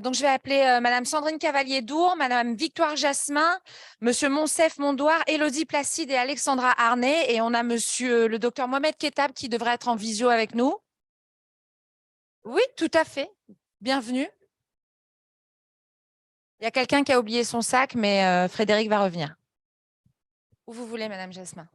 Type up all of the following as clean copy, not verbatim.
Donc, je vais appeler Madame Sandrine Cavalier-Dour, Madame Victoire Jasmin, Monsieur Monsef Mondoir, Élodie Placide et Alexandra Arnay. Et on a Monsieur le docteur Mohamed Ketab qui devrait être en visio avec nous. Oui, tout à fait. Bienvenue. Il y a quelqu'un qui a oublié son sac, mais Frédéric va revenir. Où vous voulez, Madame Jasmin.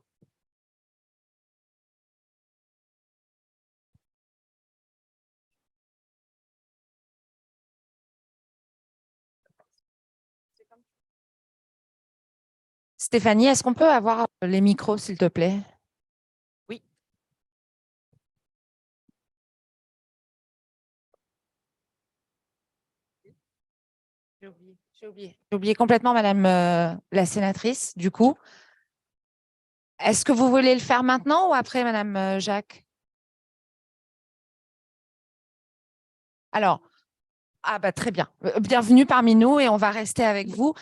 Stéphanie, est-ce qu'on peut avoir les micros, s'il te plaît? Oui. J'ai oublié complètement, Madame la sénatrice, du coup. Est-ce que vous voulez le faire maintenant ou après, Madame Jacques? Alors, très bien. Bienvenue parmi nous et on va rester avec vous.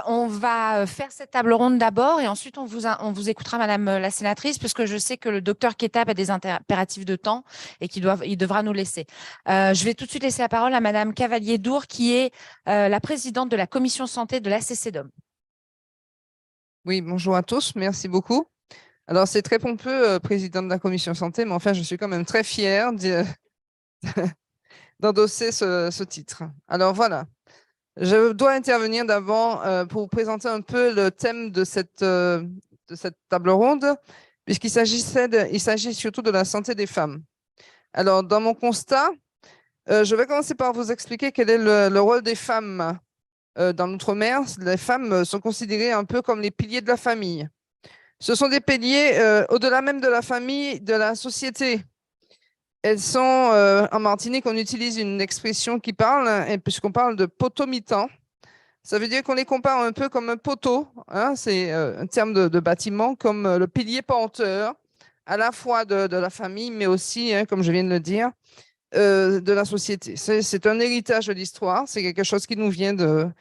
On va faire cette table ronde d'abord et ensuite on vous écoutera, Madame la sénatrice, puisque je sais que le docteur Ketab a des impératifs de temps et il devra nous laisser. Je vais tout de suite laisser la parole à Madame Cavalier-Dour, qui est la présidente de la commission santé de l'ACCDOM. Oui, bonjour à tous, merci beaucoup. Alors, c'est très pompeux, président de la commission santé, mais enfin, je suis quand même très fière d'endosser ce titre. Alors, voilà. Je dois intervenir d'abord pour vous présenter un peu le thème de cette table ronde, puisqu'il s'agit surtout de la santé des femmes. Alors, dans mon constat, je vais commencer par vous expliquer quel est le rôle des femmes dans l'outre-mer. Les femmes sont considérées un peu comme les piliers de la famille. Ce sont des piliers au-delà même de la famille, de la société. Elles sont, en Martinique, on utilise une expression qui parle, et puisqu'on parle de potomitan, ça veut dire qu'on les compare un peu comme un poteau, hein, c'est un terme de bâtiment, comme le pilier porteur, à la fois de la famille, mais aussi, hein, comme je viens de le dire, de la société. C'est un héritage de l'histoire, c'est quelque chose qui nous vient de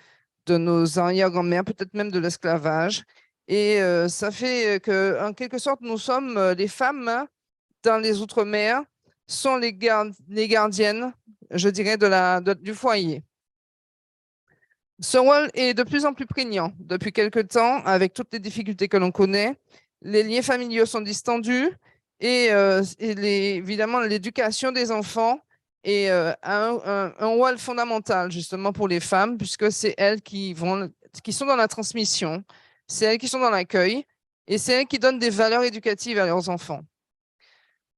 nos arrière-grand-mères, peut-être même de l'esclavage. Et ça fait que, en quelque sorte, nous sommes les femmes, hein, dans les Outre-mer, sont les gardiennes, je dirais, du foyer. Ce rôle est de plus en plus prégnant depuis quelque temps, avec toutes les difficultés que l'on connaît. Les liens familiaux sont distendus et, évidemment, l'éducation des enfants a un rôle fondamental justement pour les femmes, puisque c'est elles qui sont dans la transmission, c'est elles qui sont dans l'accueil et c'est elles qui donnent des valeurs éducatives à leurs enfants.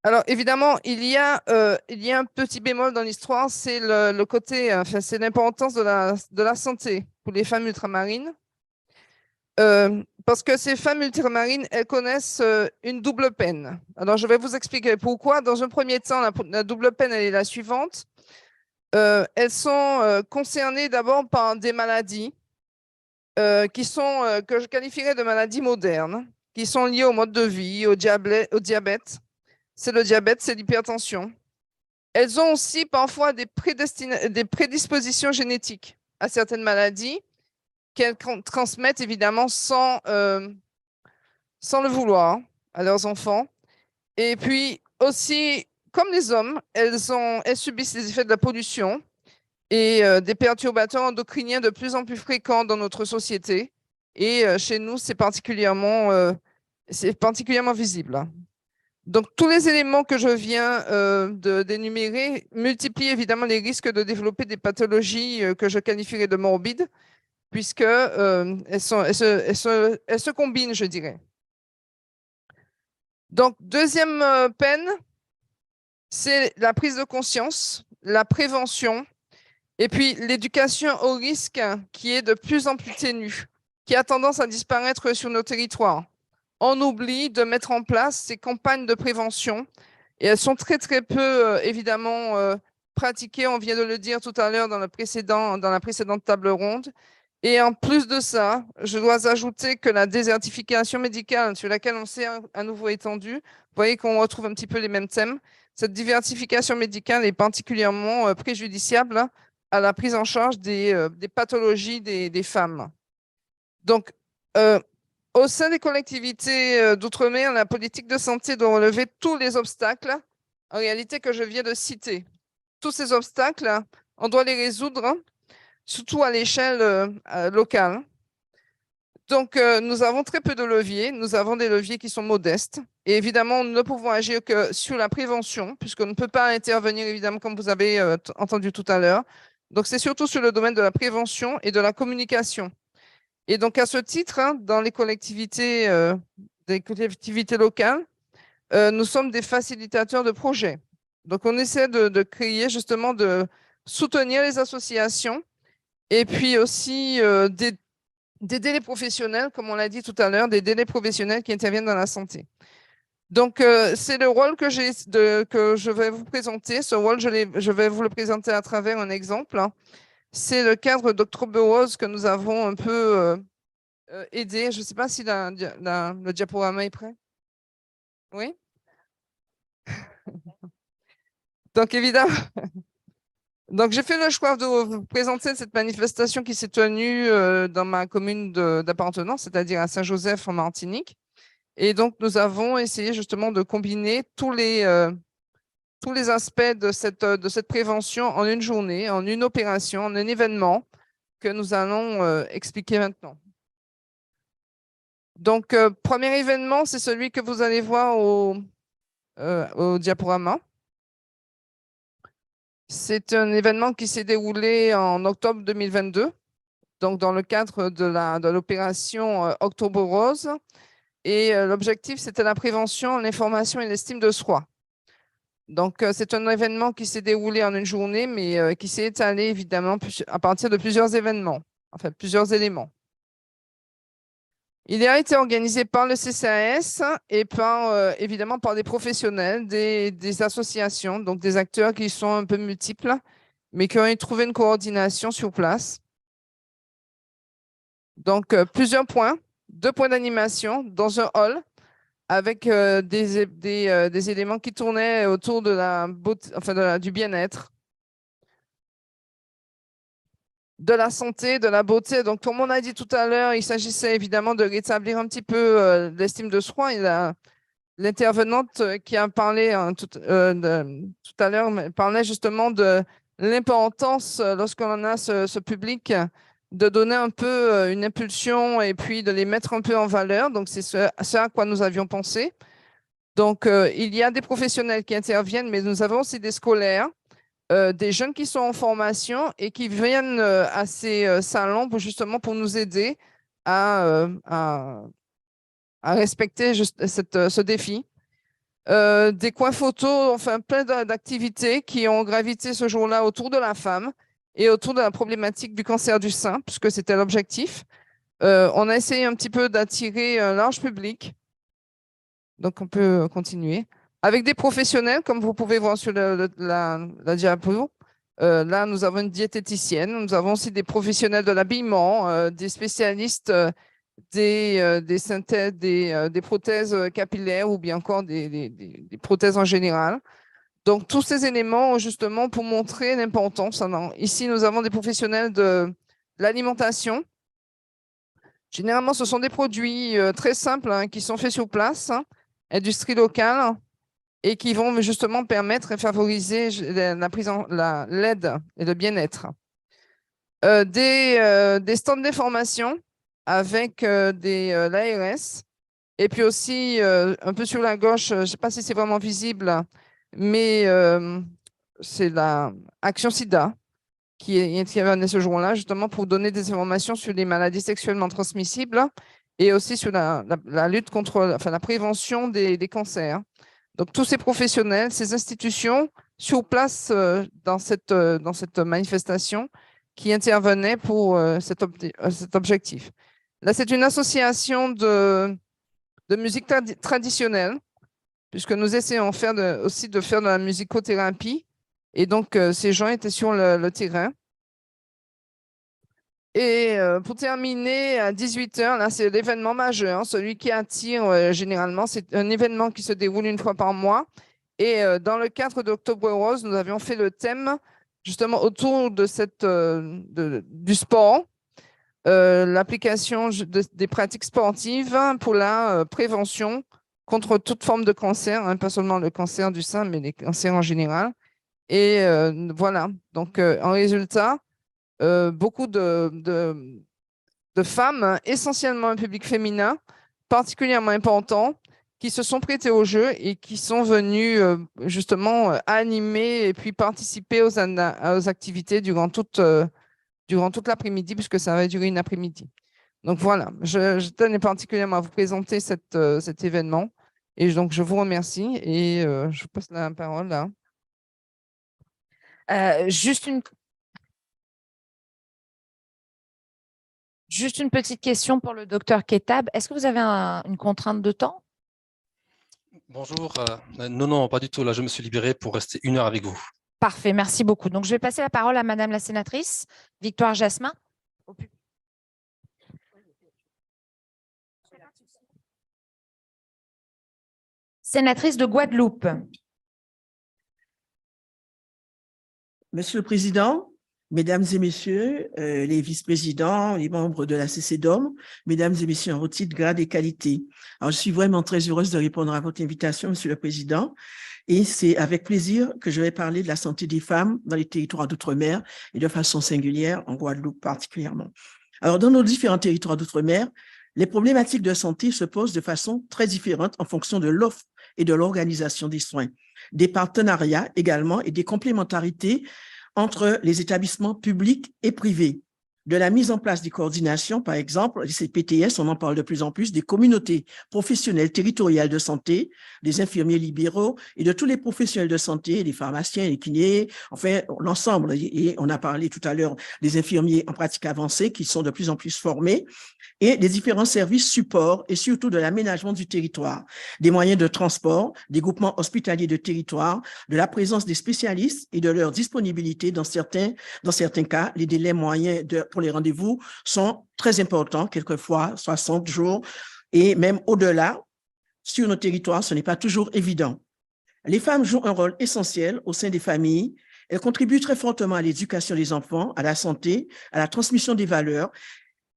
Alors, évidemment, il y a un petit bémol dans l'histoire, c'est le côté, enfin, c'est l'importance de la santé pour les femmes ultramarines. Parce que ces femmes ultramarines, elles connaissent une double peine. Alors, je vais vous expliquer pourquoi. Dans un premier temps, la double peine, elle est la suivante. Elles sont concernées d'abord par des maladies que je qualifierais de maladies modernes, qui sont liées au mode de vie, au diabète. C'est le diabète, c'est l'hypertension. Elles ont aussi parfois des prédispositions génétiques à certaines maladies qu'elles transmettent évidemment sans le vouloir à leurs enfants. Et puis aussi, comme les hommes, elles subissent les effets de la pollution et des perturbateurs endocriniens de plus en plus fréquents dans notre société. Et chez nous, c'est particulièrement visible. Donc, tous les éléments que je viens d'énumérer multiplient évidemment les risques de développer des pathologies que je qualifierais de morbides, puisque elles se combinent, je dirais. Donc, deuxième peine, c'est la prise de conscience, la prévention, et puis l'éducation au risque qui est de plus en plus ténue, qui a tendance à disparaître sur nos territoires. On oublie de mettre en place ces campagnes de prévention et elles sont très, très peu, évidemment, pratiquées. On vient de le dire tout à l'heure dans la précédente table ronde. Et en plus de ça, je dois ajouter que la désertification médicale, sur laquelle on s'est à nouveau étendu, vous voyez qu'on retrouve un petit peu les mêmes thèmes. Cette diversification médicale est particulièrement préjudiciable à la prise en charge des pathologies des femmes. Donc, au sein des collectivités d'outre-mer, la politique de santé doit relever tous les obstacles, en réalité, que je viens de citer. Tous ces obstacles, on doit les résoudre surtout à l'échelle locale. Donc, nous avons très peu de leviers. Nous avons des leviers qui sont modestes. Et évidemment, nous ne pouvons agir que sur la prévention, puisqu'on ne peut pas intervenir, évidemment, comme vous avez entendu tout à l'heure. Donc, c'est surtout sur le domaine de la prévention et de la communication. Et donc, à ce titre, hein, dans les collectivités locales, nous sommes des facilitateurs de projets. Donc, on essaie de créer, justement, de soutenir les associations et puis aussi des délais professionnels, comme on l'a dit tout à l'heure, des délais professionnels qui interviennent dans la santé. Donc, c'est le rôle que je vais vous présenter. Ce rôle, je vais vous le présenter à travers un exemple, hein. C'est le cadre d'Octobre Rose que nous avons un peu aidé. Je ne sais pas si le diaporama est prêt. Oui? Donc, évidemment, donc j'ai fait le choix de vous présenter cette manifestation qui s'est tenue dans ma commune d'appartenance, c'est-à-dire à Saint-Joseph en Martinique. Et donc, nous avons essayé justement de combiner tous les aspects de cette prévention en une journée, en une opération, en un événement que nous allons expliquer maintenant. Donc, premier événement, c'est celui que vous allez voir au diaporama. C'est un événement qui s'est déroulé en octobre 2022, donc dans le cadre de l'opération Octobre Rose. Et l'objectif, c'était la prévention, l'information et l'estime de soi. Donc, c'est un événement qui s'est déroulé en une journée, mais qui s'est étalé évidemment à partir de plusieurs événements, enfin plusieurs éléments. Il a été organisé par le CCAS et évidemment par des professionnels, des associations, donc des acteurs qui sont un peu multiples, mais qui ont trouvé une coordination sur place. Donc, plusieurs points, 2 points d'animation dans un hall avec des éléments qui tournaient autour de la beauté, enfin du bien-être, de la santé, de la beauté. Donc, comme on a dit tout à l'heure, il s'agissait évidemment de rétablir un petit peu l'estime de soi. L'intervenante qui a parlé tout à l'heure parlait justement de l'importance, lorsqu'on a ce public, de donner un peu une impulsion et puis de les mettre un peu en valeur. Donc, c'est ce à quoi nous avions pensé. Donc, il y a des professionnels qui interviennent, mais nous avons aussi des scolaires, des jeunes qui sont en formation et qui viennent à ces salons justement pour nous aider à respecter ce défi. Des coins photos, enfin plein d'activités qui ont gravité ce jour-là autour de la femme et autour de la problématique du cancer du sein, puisque c'était l'objectif. On a essayé un petit peu d'attirer un large public. Donc, on peut continuer. Avec des professionnels, comme vous pouvez voir sur la diapo. Là, nous avons une diététicienne. Nous avons aussi des professionnels de l'habillement, des spécialistes des synthèses, des prothèses capillaires ou bien encore des prothèses en général. Donc, tous ces éléments, justement, pour montrer l'importance. Ici, nous avons des professionnels de l'alimentation. Généralement, ce sont des produits très simples, hein, qui sont faits sur place, hein, industrie locale, et qui vont justement permettre et favoriser l'aide et le bien-être. Des stands d'information avec l'ARS. Et puis aussi, un peu sur la gauche, je ne sais pas si c'est vraiment visible, mais c'est la Action SIDA qui intervenait ce jour-là, justement pour donner des informations sur les maladies sexuellement transmissibles et aussi sur la lutte contre, enfin, la prévention des cancers. Donc, tous ces professionnels, ces institutions sur place dans cette manifestation qui intervenaient pour cet objectif. Là, c'est une association de musique traditionnelle, puisque nous essayons aussi de faire de la musicothérapie. Et donc, ces gens étaient sur le terrain. Et pour terminer, à 18h, là, c'est l'événement majeur, celui qui attire généralement. C'est un événement qui se déroule une fois par mois. Et dans le cadre d'Octobre Rose, nous avions fait le thème justement autour du sport, l'application des pratiques sportives pour la prévention contre toute forme de cancer, hein, pas seulement le cancer du sein, mais les cancers en général. Et voilà, donc en résultat, beaucoup de femmes, essentiellement un public féminin, particulièrement important, qui se sont prêtées au jeu et qui sont venues justement animer et puis participer aux activités durant toute l'après-midi, puisque ça va durer une après-midi. Donc voilà, je tenais particulièrement à vous présenter cet événement. Et donc, je vous remercie et je vous passe la parole là. Juste une petite question pour le docteur Ketab. Est-ce que vous avez une contrainte de temps? Bonjour. Non, non, pas du tout. Là, je me suis libéré pour rester 1 heure avec vous. Parfait, merci beaucoup. Donc, je vais passer la parole à Madame la sénatrice Victoire Jasmin. Sénatrice de Guadeloupe. Monsieur le Président, Mesdames et Messieurs, les vice-présidents, les membres de la CCDOM, Mesdames et Messieurs en titre, grade et qualité. Alors, je suis vraiment très heureuse de répondre à votre invitation, Monsieur le Président, et c'est avec plaisir que je vais parler de la santé des femmes dans les territoires d'outre-mer et de façon singulière en Guadeloupe particulièrement. Alors, dans nos différents territoires d'outre-mer, les problématiques de santé se posent de façon très différente en fonction de l'offre et de l'organisation des soins, des partenariats également et des complémentarités entre les établissements publics et privés, de la mise en place des coordinations, par exemple, ces PTS, on en parle de plus en plus, des communautés professionnelles territoriales de santé, des infirmiers libéraux et de tous les professionnels de santé, les pharmaciens, les kinés, enfin, l'ensemble. Et on a parlé tout à l'heure des infirmiers en pratique avancée qui sont de plus en plus formés, et des différents services supports et surtout de l'aménagement du territoire, des moyens de transport, des groupements hospitaliers de territoire, de la présence des spécialistes et de leur disponibilité dans certains cas, les délais moyens pour les rendez-vous sont très importants, quelquefois 60 jours et même au-delà. Sur nos territoires, ce n'est pas toujours évident. Les femmes jouent un rôle essentiel au sein des familles. Elles contribuent très fortement à l'éducation des enfants, à la santé, à la transmission des valeurs.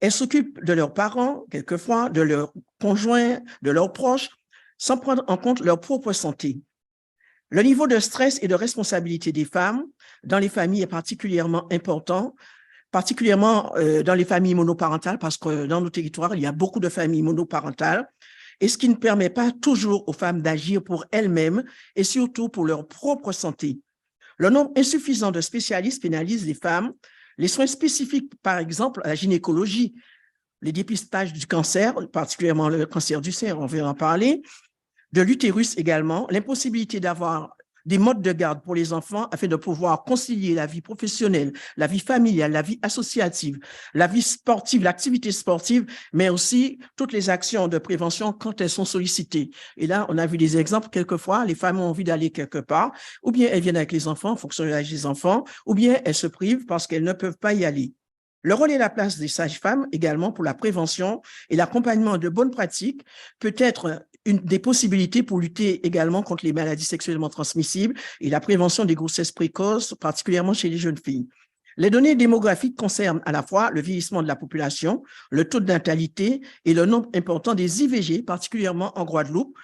Elles s'occupent de leurs parents, quelquefois, de leurs conjoints, de leurs proches, sans prendre en compte leur propre santé. Le niveau de stress et de responsabilité des femmes dans les familles est particulièrement important, particulièrement dans les familles monoparentales, parce que dans nos territoires, il y a beaucoup de familles monoparentales, et ce qui ne permet pas toujours aux femmes d'agir pour elles-mêmes et surtout pour leur propre santé. Le nombre insuffisant de spécialistes pénalise les femmes. Les soins spécifiques, par exemple, à la gynécologie, les dépistages du cancer, particulièrement le cancer du sein, on va en parler, de l'utérus également, l'impossibilité d'avoir des modes de garde pour les enfants afin de pouvoir concilier la vie professionnelle, la vie familiale, la vie associative, la vie sportive, l'activité sportive, mais aussi toutes les actions de prévention quand elles sont sollicitées. Et là, on a vu des exemples, quelquefois, les femmes ont envie d'aller quelque part, ou bien elles viennent avec les enfants en fonction de l'âge des enfants, ou bien elles se privent parce qu'elles ne peuvent pas y aller. Le rôle et la place des sages-femmes également pour la prévention et l'accompagnement de bonnes pratiques peut être une des possibilités pour lutter également contre les maladies sexuellement transmissibles et la prévention des grossesses précoces, particulièrement chez les jeunes filles. Les données démographiques concernent à la fois le vieillissement de la population, le taux de natalité et le nombre important des IVG, particulièrement en Guadeloupe,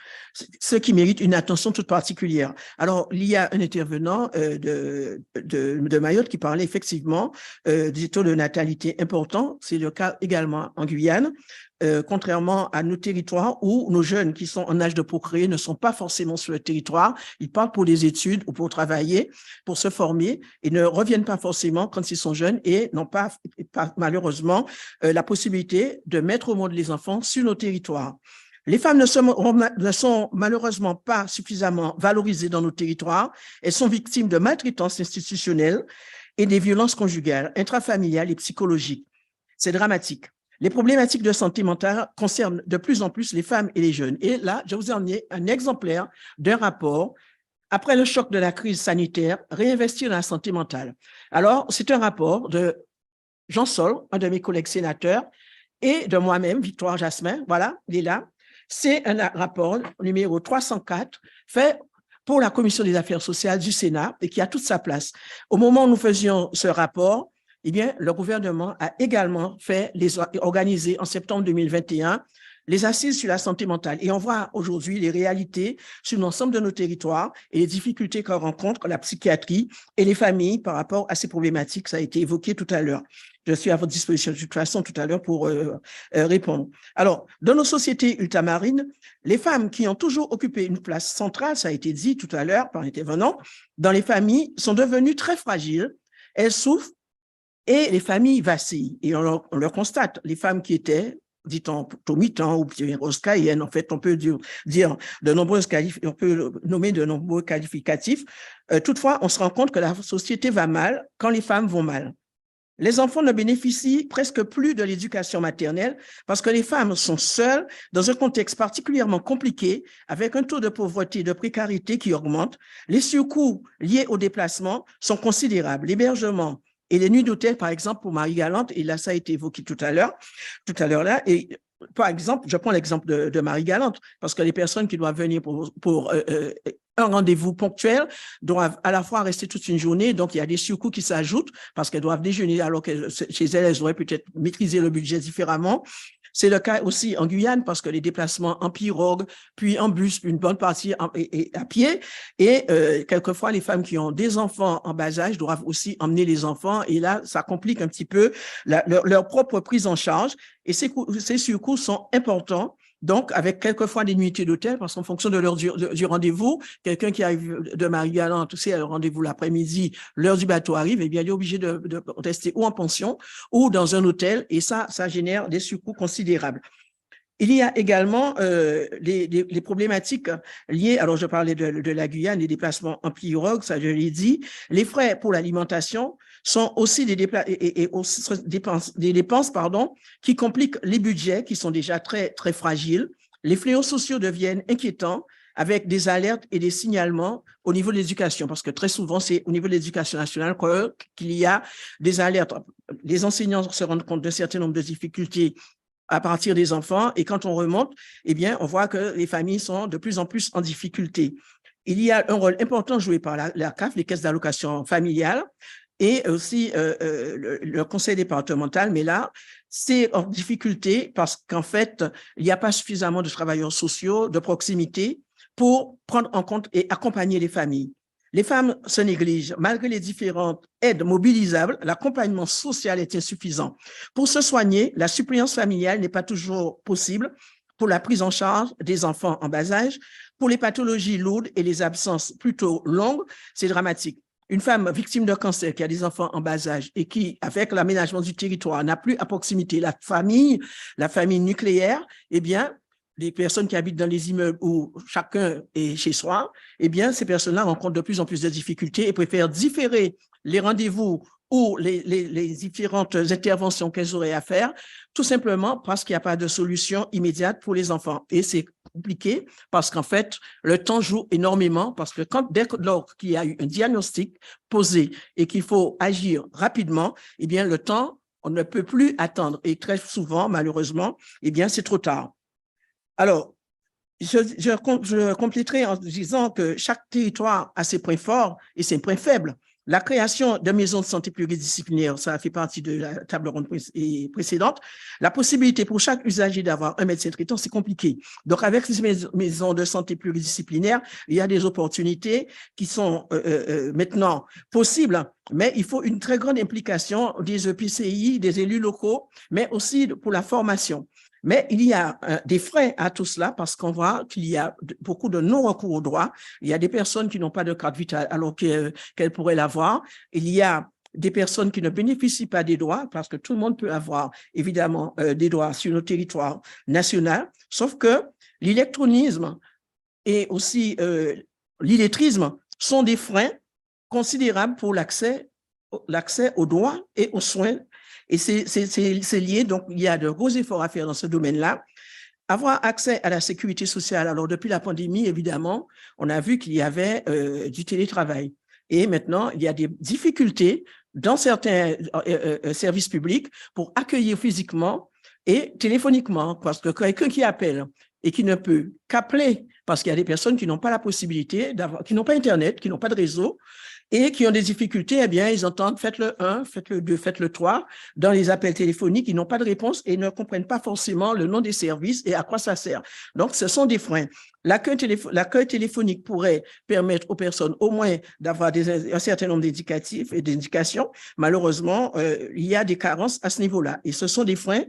ce qui mérite une attention toute particulière. Alors, il y a un intervenant de Mayotte qui parlait effectivement des taux de natalité importants. C'est le cas également en Guyane. Contrairement à nos territoires où nos jeunes qui sont en âge de procréer ne sont pas forcément sur le territoire, ils partent pour des études ou pour travailler, pour se former et ne reviennent pas forcément quand ils sont jeunes et n'ont pas malheureusement la possibilité de mettre au monde les enfants sur nos territoires. Les femmes ne sont malheureusement pas suffisamment valorisées dans nos territoires. Elles sont victimes de maltraitance institutionnelle et des violences conjugales, intrafamiliales et psychologiques. C'est dramatique. Les problématiques de santé mentale concernent de plus en plus les femmes et les jeunes. Et là, je vous ai emmené un exemplaire d'un rapport après le choc de la crise sanitaire, réinvestir dans la santé mentale. Alors, c'est un rapport de Jean Sol, un de mes collègues sénateurs, et de moi-même, Victoire Jasmin. Voilà, il est là. C'est un rapport numéro 304 fait pour la Commission des affaires sociales du Sénat et qui a toute sa place. Au moment où nous faisions ce rapport, eh bien, le gouvernement a également organisé en septembre 2021 les assises sur la santé mentale. Et on voit aujourd'hui les réalités sur l'ensemble de nos territoires et les difficultés qu'on rencontre la psychiatrie et les familles par rapport à ces problématiques. Ça a été évoqué tout à l'heure. Je suis à votre disposition de toute façon tout à l'heure pour répondre. Alors, dans nos sociétés ultramarines, les femmes qui ont toujours occupé une place centrale, ça a été dit tout à l'heure par l'intervenant, dans les familles sont devenues très fragiles. Elles souffrent et les familles vacillent. Et on leur constate, les femmes qui étaient dit-on au mi-temps ou oscaïenne, en fait, on peut dire de nombreuses on peut nommer de nombreux qualificatifs. Toutefois, on se rend compte que la société va mal quand les femmes vont mal. Les enfants ne bénéficient presque plus de l'éducation maternelle parce que les femmes sont seules dans un contexte particulièrement compliqué avec un taux de pauvreté et de précarité qui augmente. Les surcoûts liés au déplacement sont considérables. L'hébergement et les nuits d'hôtel, par exemple, pour Marie-Galante, et là, ça a été évoqué tout à l'heure là, et par exemple, je prends l'exemple de Marie-Galante, parce que les personnes qui doivent venir pour un rendez-vous ponctuel doivent à la fois rester toute une journée, donc il y a des surcoûts qui s'ajoutent parce qu'elles doivent déjeuner alors que chez elles, elles auraient peut-être maîtrisé le budget différemment. C'est le cas aussi en Guyane parce que les déplacements en pirogue, puis en bus, une bonne partie à pied. Et quelquefois, les femmes qui ont des enfants en bas âge doivent aussi emmener les enfants. Et là, ça complique un petit peu leur propre prise en charge. Et ces surcoûts sont importants. Donc, avec quelquefois des nuitées d'hôtel, parce qu'en fonction de l'heure du rendez-vous, quelqu'un qui arrive de Marie-Galante, c'est le rendez-vous l'après-midi, l'heure du bateau arrive, eh bien, il est obligé de rester ou en pension ou dans un hôtel, et ça génère des surcoûts considérables. Il y a également les problématiques liées, alors je parlais de la Guyane, les déplacements en pirogue, ça je l'ai dit, les frais pour l'alimentation sont aussi des dépenses qui compliquent les budgets qui sont déjà très, très fragiles. Les fléaux sociaux deviennent inquiétants avec des alertes et des signalements au niveau de l'éducation, parce que très souvent, c'est au niveau de l'éducation nationale qu'il y a des alertes. Les enseignants se rendent compte d'un certain nombre de difficultés à partir des enfants, et quand on remonte, eh bien, on voit que les familles sont de plus en plus en difficulté. Il y a un rôle important joué par la CAF, les caisses d'allocation familiale, et aussi le conseil départemental, mais là, c'est en difficulté parce qu'en fait, il n'y a pas suffisamment de travailleurs sociaux de proximité pour prendre en compte et accompagner les familles. Les femmes se négligent. Malgré les différentes aides mobilisables, l'accompagnement social est insuffisant. Pour se soigner, la suppléance familiale n'est pas toujours possible pour la prise en charge des enfants en bas âge. Pour les pathologies lourdes et les absences plutôt longues, c'est dramatique. Une femme victime de cancer qui a des enfants en bas âge et qui, avec l'aménagement du territoire, n'a plus à proximité la famille nucléaire, eh bien, les personnes qui habitent dans les immeubles où chacun est chez soi, eh bien, ces personnes-là rencontrent de plus en plus de difficultés et préfèrent différer les rendez-vous ou les différentes interventions qu'elles auraient à faire, tout simplement parce qu'il n'y a pas de solution immédiate pour les enfants. Et c'est compliqué parce qu'en fait, le temps joue énormément parce que dès lors qu'il y a eu un diagnostic posé et qu'il faut agir rapidement, eh bien, le temps, on ne peut plus attendre. Et très souvent, malheureusement, eh bien, c'est trop tard. Alors, je compléterai en disant que chaque territoire a ses points forts et ses points faibles. La création de maisons de santé pluridisciplinaires, ça fait partie de la table ronde précédente. La possibilité pour chaque usager d'avoir un médecin traitant, c'est compliqué. Donc, avec ces maisons de santé pluridisciplinaires, il y a des opportunités qui sont maintenant possibles, mais il faut une très grande implication des EPCI, des élus locaux, mais aussi pour la formation. Mais il y a des frais à tout cela parce qu'on voit qu'il y a beaucoup de non-recours au droit. Il y a des personnes qui n'ont pas de carte vitale alors qu'elles pourraient l'avoir. Il y a des personnes qui ne bénéficient pas des droits parce que tout le monde peut avoir évidemment des droits sur nos territoires nationaux, sauf que l'électronisme et aussi l'illettrisme sont des freins considérables pour l'accès aux droits et aux soins. Et c'est lié, donc il y a de gros efforts à faire dans ce domaine-là. Avoir accès à la sécurité sociale, alors depuis la pandémie, évidemment, on a vu qu'il y avait du télétravail. Et maintenant, il y a des difficultés dans certains services publics pour accueillir physiquement et téléphoniquement, parce que quelqu'un qui appelle et qui ne peut qu'appeler, parce qu'il y a des personnes qui n'ont pas la possibilité d'avoir, qui n'ont pas Internet, qui n'ont pas de réseau, et qui ont des difficultés, eh bien, ils entendent faites le 1, faites le 2, faites le 3 dans les appels téléphoniques, ils n'ont pas de réponse et ne comprennent pas forcément le nom des services et à quoi ça sert. Donc, ce sont des freins. L'accueil téléphonique pourrait permettre aux personnes au moins d'avoir un certain nombre d'indicatifs et d'indications. Malheureusement, il y a des carences à ce niveau-là. Et ce sont des freins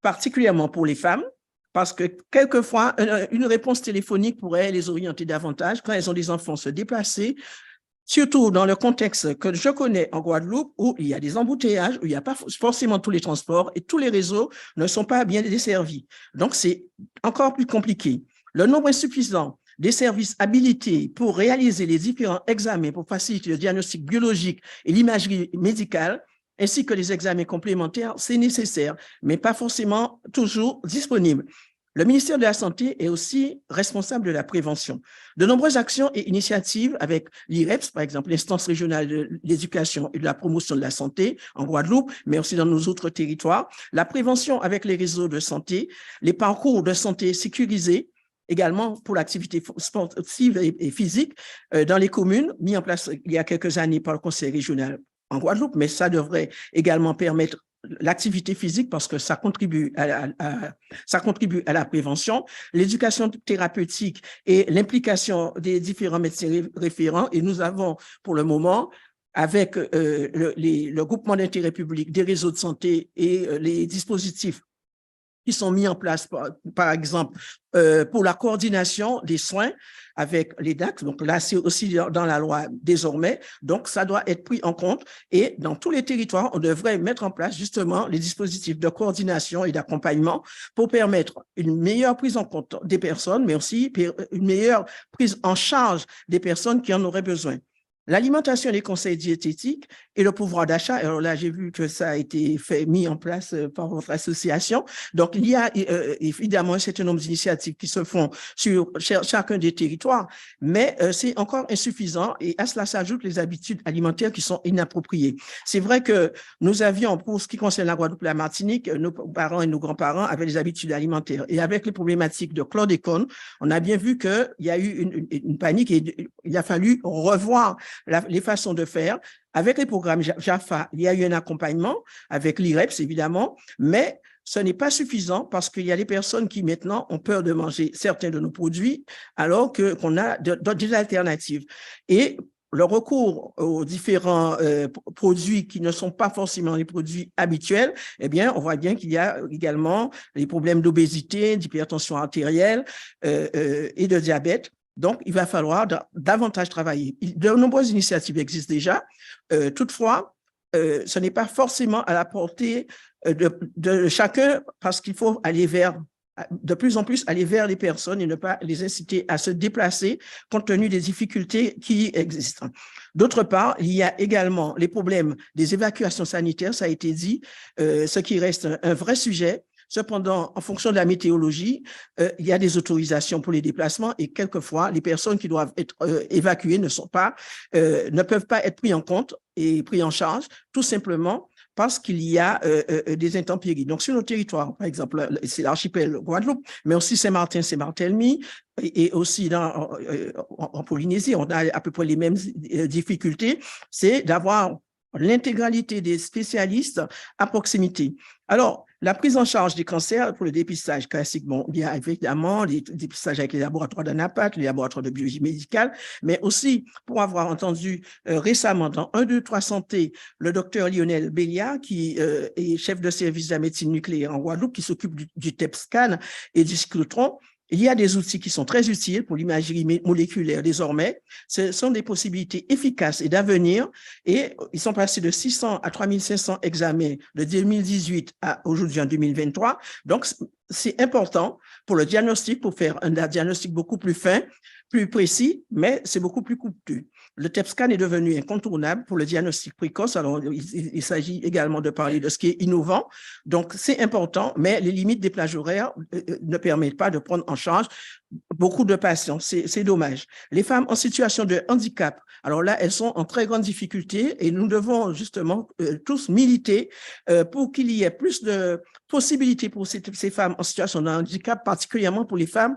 particulièrement pour les femmes, parce que quelquefois, une réponse téléphonique pourrait les orienter davantage quand elles ont des enfants se déplacer, surtout dans le contexte que je connais en Guadeloupe, où il y a des embouteillages, où il n'y a pas forcément tous les transports et tous les réseaux ne sont pas bien desservis. Donc, c'est encore plus compliqué. Le nombre insuffisant des services habilités pour réaliser les différents examens pour faciliter le diagnostic biologique et l'imagerie médicale, ainsi que les examens complémentaires, c'est nécessaire, mais pas forcément toujours disponible. Le ministère de la Santé est aussi responsable de la prévention. De nombreuses actions et initiatives avec l'IREPS, par exemple, l'instance régionale de l'éducation et de la promotion de la santé en Guadeloupe, mais aussi dans nos autres territoires, la prévention avec les réseaux de santé, les parcours de santé sécurisés, également pour l'activité sportive et physique dans les communes, mis en place il y a quelques années par le Conseil régional en Guadeloupe, mais ça devrait également permettre l'activité physique parce que ça contribue à la prévention, l'éducation thérapeutique et l'implication des différents médecins référents. Et nous avons pour le moment, avec le groupement d'intérêt public des réseaux de santé et les dispositifs qui sont mis en place, par exemple, pour la coordination des soins avec les DAC. Donc là, c'est aussi dans la loi désormais. Donc, ça doit être pris en compte. Et dans tous les territoires, on devrait mettre en place justement les dispositifs de coordination et d'accompagnement pour permettre une meilleure prise en compte des personnes, mais aussi une meilleure prise en charge des personnes qui en auraient besoin. L'alimentation des conseils diététiques et le pouvoir d'achat. Alors là, j'ai vu que ça a été mis en place par votre association. Donc, il y a évidemment un certain nombre d'initiatives qui se font sur chacun des territoires, mais c'est encore insuffisant et à cela s'ajoutent les habitudes alimentaires qui sont inappropriées. C'est vrai que nous avions, pour ce qui concerne la Guadeloupe et la Martinique, nos parents et nos grands-parents avaient des habitudes alimentaires. Et avec les problématiques de chlordécone, on a bien vu qu'il y a eu une panique et il a fallu revoir les façons de faire. Avec les programmes JAFA, il y a eu un accompagnement avec l'IREPS, évidemment, mais ce n'est pas suffisant parce qu'il y a des personnes qui maintenant ont peur de manger certains de nos produits alors qu'on a des alternatives. Et le recours aux différents produits qui ne sont pas forcément les produits habituels, eh bien, on voit bien qu'il y a également les problèmes d'obésité, d'hypertension artérielle et de diabète. Donc, il va falloir davantage travailler. De nombreuses initiatives existent déjà. Toutefois, ce n'est pas forcément à la portée de chacun parce qu'il faut aller de plus en plus aller vers les personnes et ne pas les inciter à se déplacer compte tenu des difficultés qui existent. D'autre part, il y a également les problèmes des évacuations sanitaires, ça a été dit, ce qui reste un vrai sujet. Cependant, en fonction de la météorologie, il y a des autorisations pour les déplacements et quelquefois, les personnes qui doivent être évacuées ne peuvent pas être prises en compte et prises en charge, tout simplement parce qu'il y a des intempéries. Donc, sur nos territoires, par exemple, c'est l'archipel Guadeloupe, mais aussi Saint-Martin, Saint-Barthélemy, et aussi en Polynésie, on a à peu près les mêmes difficultés, c'est d'avoir l'intégralité des spécialistes à proximité. Alors, la prise en charge des cancers pour le dépistage classique, bon, il y a évidemment les dépistages avec les laboratoires d'ANAPAT, les laboratoires de biologie médicale, mais aussi pour avoir entendu récemment dans 1, 2, 3 Santé, le docteur Lionel Bélia, qui est chef de service de la médecine nucléaire en Guadeloupe, qui s'occupe du TEP-scan et du cyclotron. Il y a des outils qui sont très utiles pour l'imagerie moléculaire désormais. Ce sont des possibilités efficaces et d'avenir et ils sont passés de 600 à 3500 examens de 2018 à aujourd'hui en 2023. Donc, c'est important pour le diagnostic, pour faire un diagnostic beaucoup plus fin, plus précis, mais c'est beaucoup plus coûteux. Le TEP-scan est devenu incontournable pour le diagnostic précoce. Alors, il s'agit également de parler de ce qui est innovant. Donc, c'est important, mais les limites des plages horaires ne permettent pas de prendre en charge beaucoup de patients. C'est dommage. Les femmes en situation de handicap, alors là, elles sont en très grande difficulté et nous devons justement tous militer pour qu'il y ait plus de possibilités pour ces femmes en situation de handicap, particulièrement pour les femmes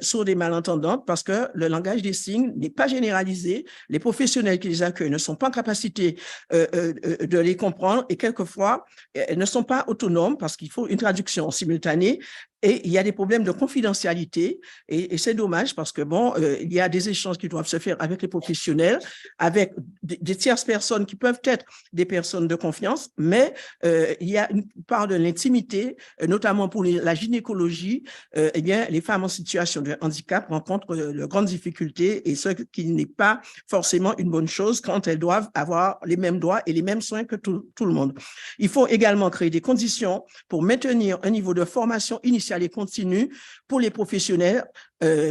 sourdes et malentendantes, parce que le langage des signes n'est pas généralisé. Les professionnels qui les accueillent ne sont pas en capacité de les comprendre et quelquefois, elles ne sont pas autonomes parce qu'il faut une traduction simultanée. Et il y a des problèmes de confidentialité et c'est dommage parce que bon, il y a des échanges qui doivent se faire avec les professionnels, avec des tierces personnes qui peuvent être des personnes de confiance, mais il y a une part de l'intimité, notamment pour la gynécologie. Eh bien, les femmes en situation de handicap rencontrent de grandes difficultés et ce qui n'est pas forcément une bonne chose quand elles doivent avoir les mêmes droits et les mêmes soins que tout le monde. Il faut également créer des conditions pour maintenir un niveau de formation initiale et continue pour les professionnels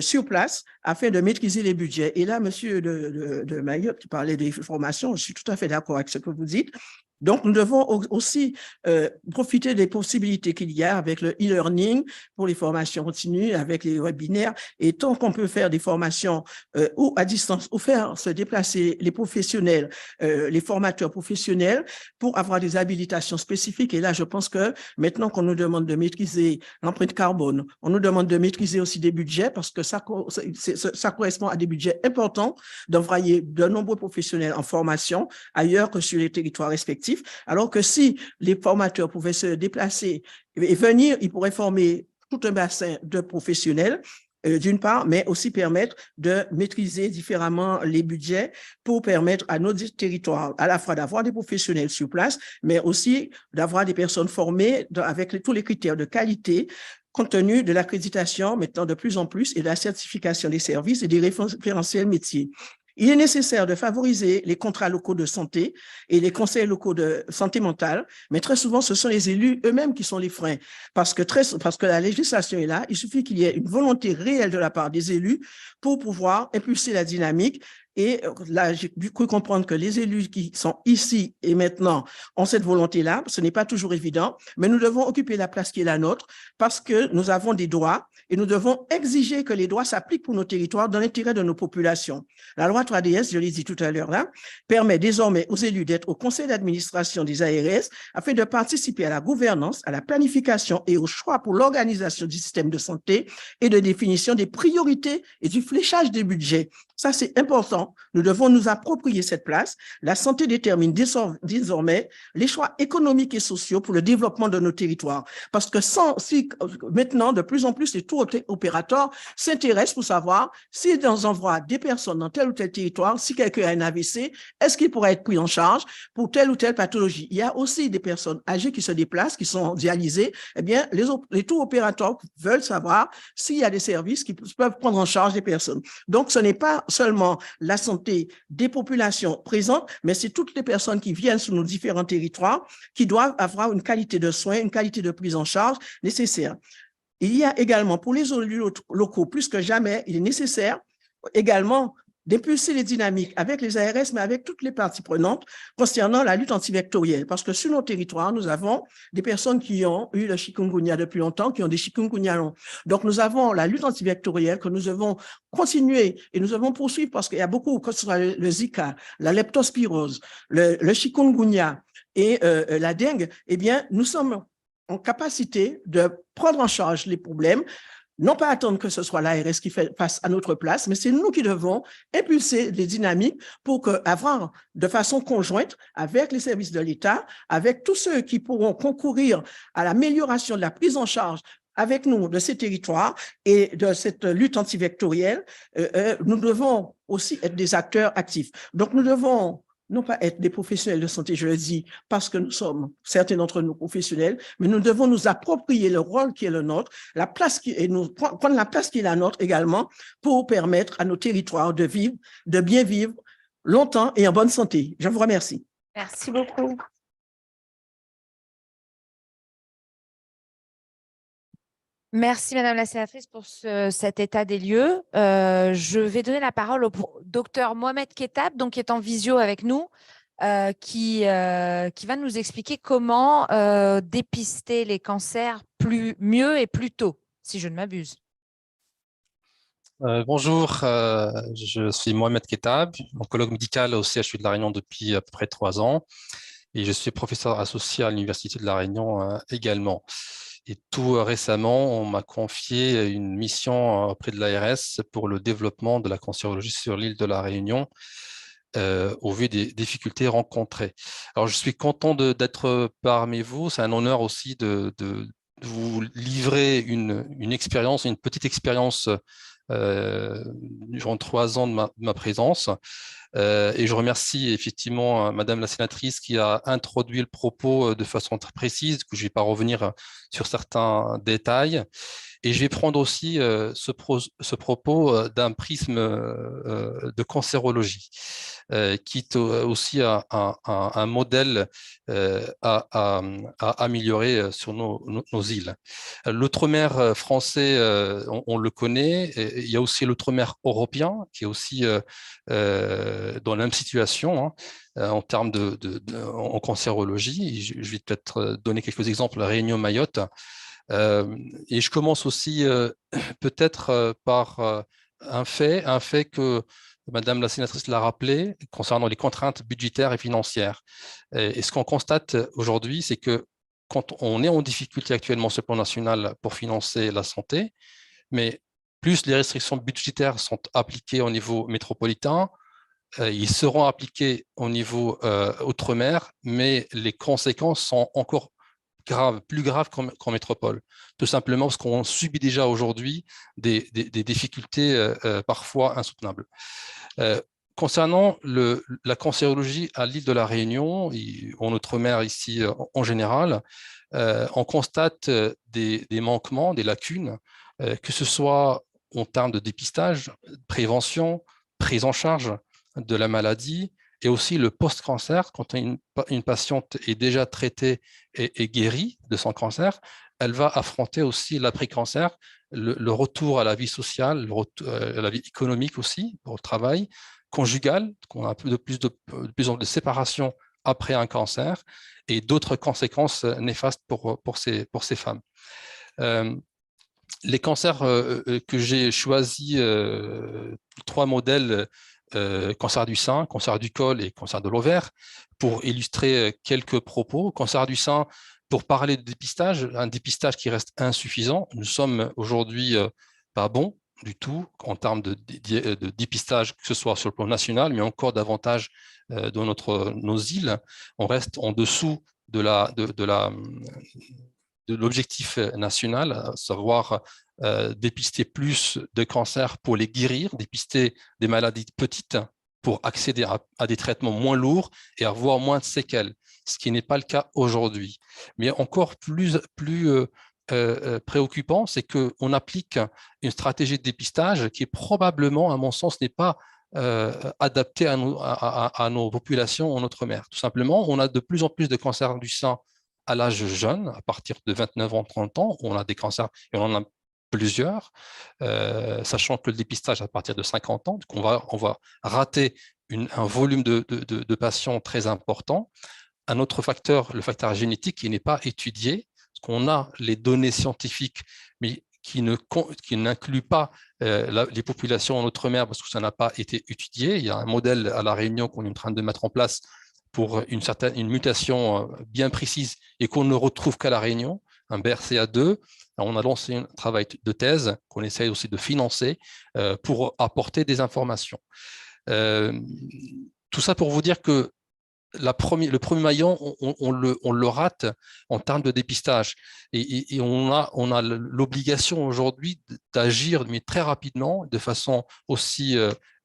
sur place afin de maîtriser les budgets. Et là, monsieur de Mayotte qui parlait des formations, je suis tout à fait d'accord avec ce que vous dites. Donc, nous devons aussi profiter des possibilités qu'il y a avec le e-learning pour les formations continues, avec les webinaires. Et tant qu'on peut faire des formations ou à distance, ou faire se déplacer les professionnels, les formateurs professionnels pour avoir des habilitations spécifiques. Et là, je pense que maintenant qu'on nous demande de maîtriser l'empreinte carbone, on nous demande de maîtriser aussi des budgets parce que ça correspond à des budgets importants d'envoyer de nombreux professionnels en formation ailleurs que sur les territoires respectifs. Alors que si les formateurs pouvaient se déplacer et venir, ils pourraient former tout un bassin de professionnels, d'une part, mais aussi permettre de maîtriser différemment les budgets pour permettre à nos territoires à la fois d'avoir des professionnels sur place, mais aussi d'avoir des personnes formées avec tous les critères de qualité compte tenu de l'accréditation maintenant de plus en plus et de la certification des services et des référentiels métiers. Il est nécessaire de favoriser les contrats locaux de santé et les conseils locaux de santé mentale, mais très souvent, ce sont les élus eux-mêmes qui sont les freins parce que la législation est là. Il suffit qu'il y ait une volonté réelle de la part des élus pour pouvoir impulser la dynamique. Et là, j'ai cru comprendre que les élus qui sont ici et maintenant ont cette volonté-là. Ce n'est pas toujours évident, mais nous devons occuper la place qui est la nôtre parce que nous avons des droits et nous devons exiger que les droits s'appliquent pour nos territoires dans l'intérêt de nos populations. La loi 3DS, je l'ai dit tout à l'heure là, permet désormais aux élus d'être au conseil d'administration des ARS afin de participer à la gouvernance, à la planification et au choix pour l'organisation du système de santé et de définition des priorités et du fléchage des budgets. Ça, c'est important. Nous devons nous approprier cette place. La santé détermine désormais les choix économiques et sociaux pour le développement de nos territoires. Parce que si maintenant, de plus en plus, les tours opérateurs s'intéressent pour savoir s'ils envoient des personnes dans tel ou tel territoire, si quelqu'un a un AVC, est-ce qu'il pourrait être pris en charge pour telle ou telle pathologie? Il y a aussi des personnes âgées qui se déplacent, qui sont dialysées. Eh bien, les tours opérateurs veulent savoir s'il y a des services qui peuvent prendre en charge des personnes. Donc, ce n'est pas seulement la santé des populations présentes, mais c'est toutes les personnes qui viennent sur nos différents territoires qui doivent avoir une qualité de soins, une qualité de prise en charge nécessaire. Il y a également, pour les élus locaux, plus que jamais, il est nécessaire également d'impulser les dynamiques avec les ARS, mais avec toutes les parties prenantes concernant la lutte antivectorielle. Parce que sur nos territoires, nous avons des personnes qui ont eu le chikungunya depuis longtemps, qui ont des chikungunya longs. Donc, nous avons la lutte antivectorielle que nous devons continuer et nous devons poursuivre parce qu'il y a beaucoup, que ce soit le Zika, la leptospirose, le chikungunya et la dengue, eh bien, nous sommes en capacité de prendre en charge les problèmes, non pas attendre que ce soit l'ARS qui fasse à notre place, mais c'est nous qui devons impulser les dynamiques pour avoir de façon conjointe avec les services de l'État, avec tous ceux qui pourront concourir à l'amélioration de la prise en charge avec nous de ces territoires et de cette lutte antivectorielle, nous devons aussi être des acteurs actifs. Donc, nous devons non pas être des professionnels de santé, je le dis, parce que nous sommes certains d'entre nous professionnels, mais nous devons nous approprier le rôle qui est le nôtre, la place et nous prendre la place qui est la nôtre également pour permettre à nos territoires de vivre, de bien vivre longtemps et en bonne santé. Je vous remercie. Merci beaucoup. Merci, Madame la sénatrice, pour cet état des lieux. Je vais donner la parole au docteur Mohamed Kettab, donc, qui est en visio avec nous, qui va nous expliquer comment dépister les cancers mieux et plus tôt, si je ne m'abuse. Bonjour, je suis Mohamed Ketab, oncologue médical au CHU de La Réunion depuis à peu près 3 ans et je suis professeur associé à l'Université de La Réunion également. Et tout récemment, on m'a confié une mission auprès de l'ARS pour le développement de la cancérologie sur l'île de La Réunion au vu des difficultés rencontrées. Alors, je suis content d'être parmi vous. C'est un honneur aussi de vous livrer une expérience, une petite expérience durant 3 ans de ma présence. Et je remercie effectivement Madame la sénatrice qui a introduit le propos de façon très précise, que je ne vais pas revenir sur certains détails. Et je vais prendre aussi ce propos d'un prisme de cancérologie, qui est aussi un modèle à améliorer sur nos îles. L'outre-mer français, on le connaît. Et il y a aussi l'outre-mer européen, qui est aussi dans la même situation, hein, en termes en cancérologie. Je vais peut-être donner quelques exemples. La Réunion, Mayotte. Et je commence aussi peut-être par un fait que Madame la sénatrice l'a rappelé concernant les contraintes budgétaires et financières. Et ce qu'on constate aujourd'hui, c'est que quand on est en difficulté actuellement sur le plan national pour financer la santé, mais plus les restrictions budgétaires sont appliquées au niveau métropolitain, ils seront appliqués au niveau outre-mer, mais les conséquences sont encore plus graves qu'en métropole. Tout simplement parce qu'on subit déjà aujourd'hui des difficultés parfois insoutenables. Concernant la cancérologie à l'île de la Réunion, en outre-mer ici en général, on constate des manquements, des lacunes, que ce soit en termes de dépistage, prévention, prise en charge de la maladie, et aussi le post-cancer. Quand une patiente est déjà traitée et guérie de son cancer, elle va affronter aussi l'après-cancer, le retour à la vie sociale, à la vie économique aussi, au travail, conjugal, qu'on a de plus en plus de séparation après un cancer, et d'autres conséquences néfastes pour ces femmes. Les cancers que j'ai choisis, 3 modèles, cancer du sein, cancer du col et cancer de l'ovaire, pour illustrer quelques propos. Cancer du sein, pour parler de dépistage, un dépistage qui reste insuffisant. Nous sommes aujourd'hui pas bons du tout en termes de dépistage, que ce soit sur le plan national, mais encore davantage dans nos îles. On reste en dessous de l'objectif national, à savoir dépister plus de cancers pour les guérir, dépister des maladies petites pour accéder à des traitements moins lourds et avoir moins de séquelles, ce qui n'est pas le cas aujourd'hui. Mais encore plus préoccupant, c'est qu'on applique une stratégie de dépistage qui probablement, à mon sens, n'est pas adaptée à nos populations en outre-mer. Tout simplement, on a de plus en plus de cancers du sein à l'âge jeune, à partir de 29 ans, 30 ans, on a des cancers et on en a plusieurs, sachant que le dépistage à partir de 50 ans, on va rater un volume de patients très important. Un autre facteur, le facteur génétique, qui n'est pas étudié, parce qu'on a les données scientifiques, mais qui n'inclut pas les populations en outre-mer parce que ça n'a pas été étudié. Il y a un modèle à La Réunion qu'on est en train de mettre en place pour une mutation bien précise et qu'on ne retrouve qu'à La Réunion, un BRCA2. On a lancé un travail de thèse qu'on essaye aussi de financer pour apporter des informations. Tout ça pour vous dire que le premier maillon, on le rate en termes de dépistage. Et on a l'obligation aujourd'hui d'agir, mais très rapidement, de façon aussi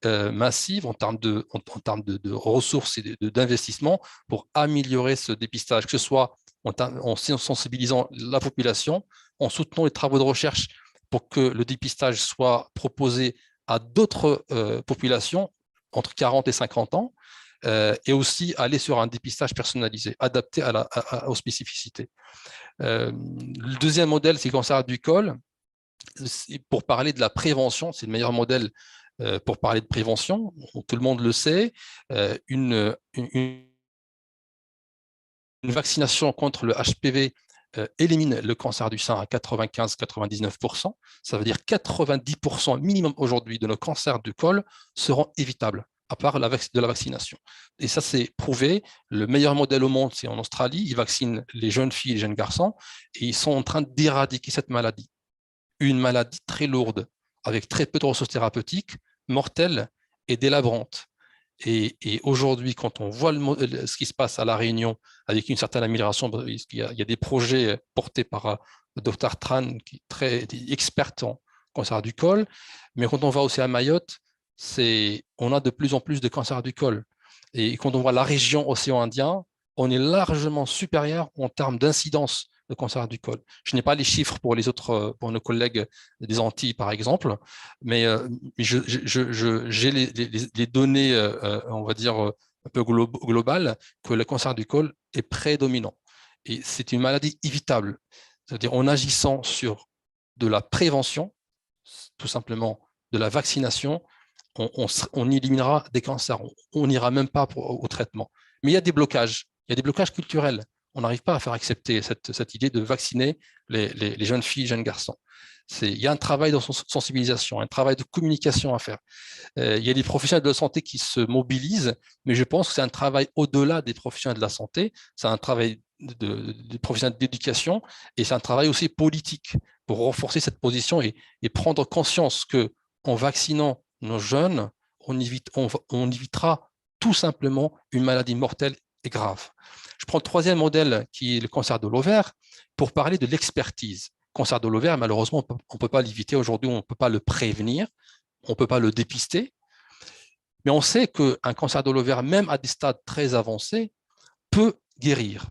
massive en termes de ressources et d'investissement pour améliorer ce dépistage, que ce soit en sensibilisant la population, en soutenant les travaux de recherche pour que le dépistage soit proposé à d'autres populations entre 40 et 50 ans, et aussi aller sur un dépistage personnalisé, adapté aux spécificités. Le deuxième modèle, c'est le cancer du col. Pour parler de la prévention, c'est le meilleur modèle pour parler de prévention. Tout le monde le sait. Une vaccination contre le HPV élimine le cancer du sein à 95-99%. Ça veut dire 90% minimum aujourd'hui de nos cancers du col seront évitables, à part de la vaccination. Et ça, c'est prouvé. Le meilleur modèle au monde, c'est en Australie. Ils vaccinent les jeunes filles et les jeunes garçons et ils sont en train d'éradiquer cette maladie. Une maladie très lourde, avec très peu de ressources thérapeutiques, mortelle et délabrante. Et aujourd'hui, quand on voit ce qui se passe à La Réunion avec une certaine amélioration, il y a des projets portés par le Dr Tran, qui est très experte en cancer du col, mais quand on va aussi à Mayotte, on a de plus en plus de cancer du col. Et quand on voit la région océan Indien, on est largement supérieur en termes d'incidence de cancer du col. Je n'ai pas les chiffres pour pour nos collègues des Antilles, par exemple, mais j'ai les données, on va dire, un peu globales, que le cancer du col est prédominant. Et c'est une maladie évitable. C'est-à-dire en agissant sur de la prévention, tout simplement de la vaccination, on éliminera des cancers. On n'ira même pas au traitement. Mais il y a des blocages. Il y a des blocages culturels. On n'arrive pas à faire accepter cette idée de vacciner les jeunes filles, jeunes garçons. Il y a un travail de sensibilisation, un travail de communication à faire. Il y a des professionnels de la santé qui se mobilisent, mais je pense que c'est un travail au-delà des professionnels de la santé. C'est un travail des professionnels d'éducation et c'est un travail aussi politique pour renforcer cette position et prendre conscience qu'en vaccinant nos jeunes, on évitera tout simplement une maladie mortelle et grave. Je prends le troisième modèle qui est le cancer de l'ovaire pour parler de l'expertise. Le cancer de l'ovaire, malheureusement, on ne peut pas l'éviter aujourd'hui, on ne peut pas le prévenir, on ne peut pas le dépister. Mais on sait qu'un cancer de l'ovaire, même à des stades très avancés, peut guérir.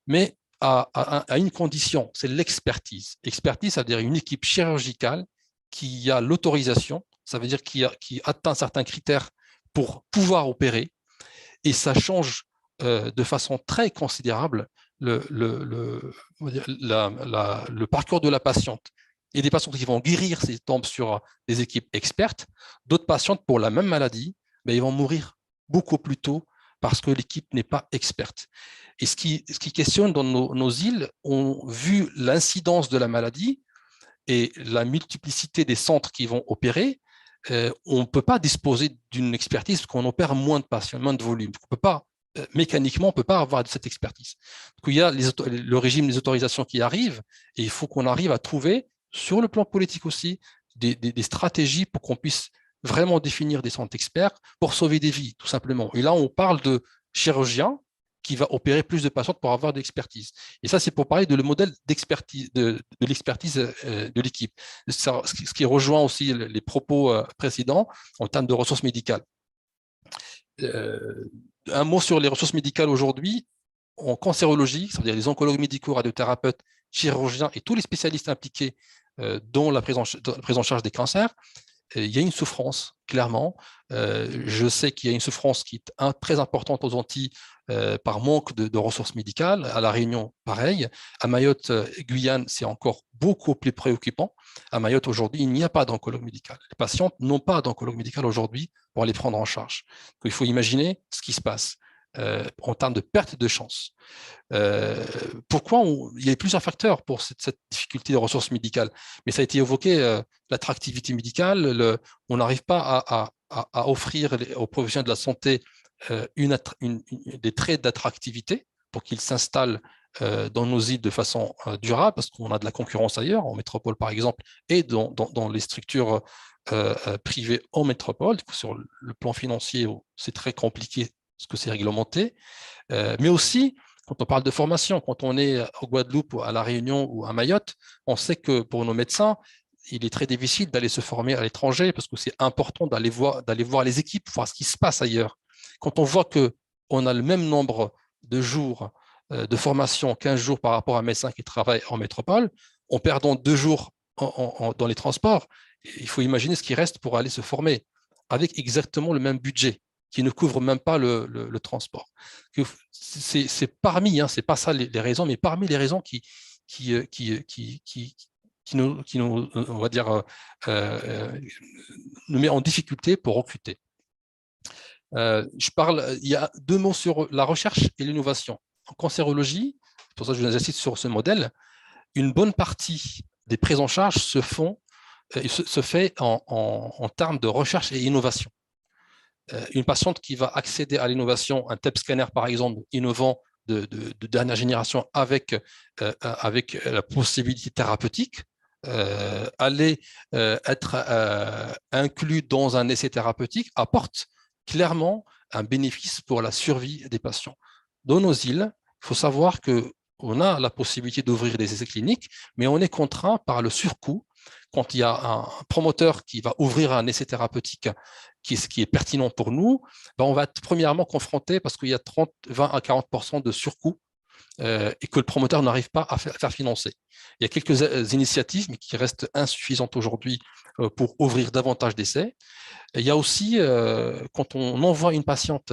Mais à une condition, c'est l'expertise. Expertise, ça veut dire une équipe chirurgicale qui a l'autorisation, ça veut dire qui atteint certains critères pour pouvoir opérer, et ça change de façon très considérable le parcours de la patiente. Il y a des patientes qui vont guérir s'ils tombent sur des équipes expertes, d'autres patientes pour la même maladie, mais ils vont mourir beaucoup plus tôt parce que l'équipe n'est pas experte. Et ce qui questionne dans nos îles, ont vu l'incidence de la maladie et la multiplicité des centres qui vont opérer. On ne peut pas disposer d'une expertise parce qu'on opère moins de patients, moins de volume. On peut pas, mécaniquement, on ne peut pas avoir cette expertise. Donc, il y a le régime des autorisations qui arrive et il faut qu'on arrive à trouver, sur le plan politique aussi, des stratégies pour qu'on puisse vraiment définir des centres experts pour sauver des vies, tout simplement. Et là, on parle de chirurgiens qui va opérer plus de patients pour avoir de l'expertise. Et ça, c'est pour parler de le modèle d'expertise, de l'expertise de l'équipe. Ce qui rejoint aussi les propos précédents en termes de ressources médicales. Un mot sur les ressources médicales aujourd'hui. En cancérologie, c'est-à-dire les oncologues médicaux, radiothérapeutes, chirurgiens et tous les spécialistes impliqués dans la prise en charge des cancers, il y a une souffrance, clairement. Je sais qu'il y a une souffrance qui est très importante aux Antilles par manque de ressources médicales. À La Réunion, pareil. À Mayotte, Guyane, c'est encore beaucoup plus préoccupant. À Mayotte, aujourd'hui, il n'y a pas d'oncologue médical. Les patientes n'ont pas d'oncologue médical aujourd'hui pour les prendre en charge. Donc, il faut imaginer ce qui se passe en termes de perte de chance. Pourquoi il y a plusieurs facteurs pour cette difficulté de ressources médicales, mais ça a été évoqué, l'attractivité médicale, on n'arrive pas à offrir aux professionnels de la santé des traits d'attractivité pour qu'ils s'installent dans nos îles de façon durable, parce qu'on a de la concurrence ailleurs, en métropole par exemple, et dans les structures privées en métropole. Sur le plan financier, c'est très compliqué parce que c'est réglementé, mais aussi quand on parle de formation, quand on est au Guadeloupe, à La Réunion ou à Mayotte, on sait que pour nos médecins, il est très difficile d'aller se former à l'étranger parce que c'est important d'aller voir les équipes, voir ce qui se passe ailleurs. Quand on voit qu'on a le même nombre de jours de formation, 15 jours par rapport à un médecin qui travaille en métropole, en perdant 2 jours dans les transports, il faut imaginer ce qui reste pour aller se former avec exactement le même budget qui ne couvre même pas le transport. C'est parmi, c'est pas ça les raisons, mais parmi les raisons qui nous, on va dire, nous met en difficulté pour recruter. Il y a 2 mots sur la recherche et l'innovation. En cancérologie, pour ça que je vous insiste sur ce modèle, une bonne partie des prises en charge se fait en termes de recherche et innovation. Une patiente qui va accéder à l'innovation, un TEP scanner par exemple, innovant de dernière génération avec la possibilité thérapeutique, aller être inclus dans un essai thérapeutique apporte clairement un bénéfice pour la survie des patients. Dans nos îles, il faut savoir qu'on a la possibilité d'ouvrir des essais cliniques, mais on est contraint par le surcoût. Quand il y a un promoteur qui va ouvrir un essai thérapeutique qui est pertinent pour nous, ben on va être premièrement confronté parce qu'il y a 20 à 40% de surcoût et que le promoteur n'arrive pas à faire financer. Il y a quelques initiatives, mais qui restent insuffisantes aujourd'hui pour ouvrir davantage d'essais. Il y a aussi, quand on envoie une patiente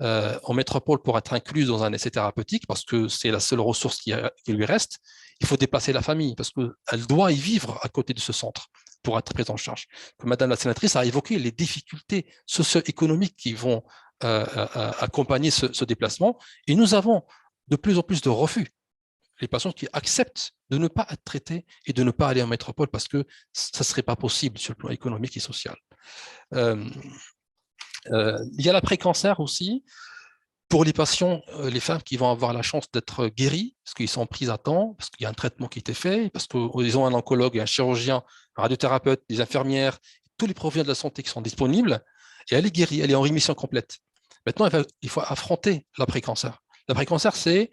en métropole pour être incluse dans un essai thérapeutique, parce que c'est la seule ressource qui lui reste, il faut déplacer la famille, parce qu'elle doit y vivre à côté de ce centre pour être prise en charge. Madame la sénatrice a évoqué les difficultés socio-économiques qui vont accompagner ce déplacement, et nous avons de plus en plus de refus. Les patients qui acceptent de ne pas être traités et de ne pas aller en métropole parce que ça ne serait pas possible sur le plan économique et social. Il y a l'après-cancer aussi. Pour les patients, les femmes qui vont avoir la chance d'être guéries, parce qu'ils sont prises à temps, parce qu'il y a un traitement qui a été fait, parce qu'ils ont un oncologue, un chirurgien, un radiothérapeute, des infirmières, tous les professionnels de la santé qui sont disponibles, et elle est guérie, elle est en rémission complète. Maintenant, il faut affronter l'après-cancer. L'après-cancer, c'est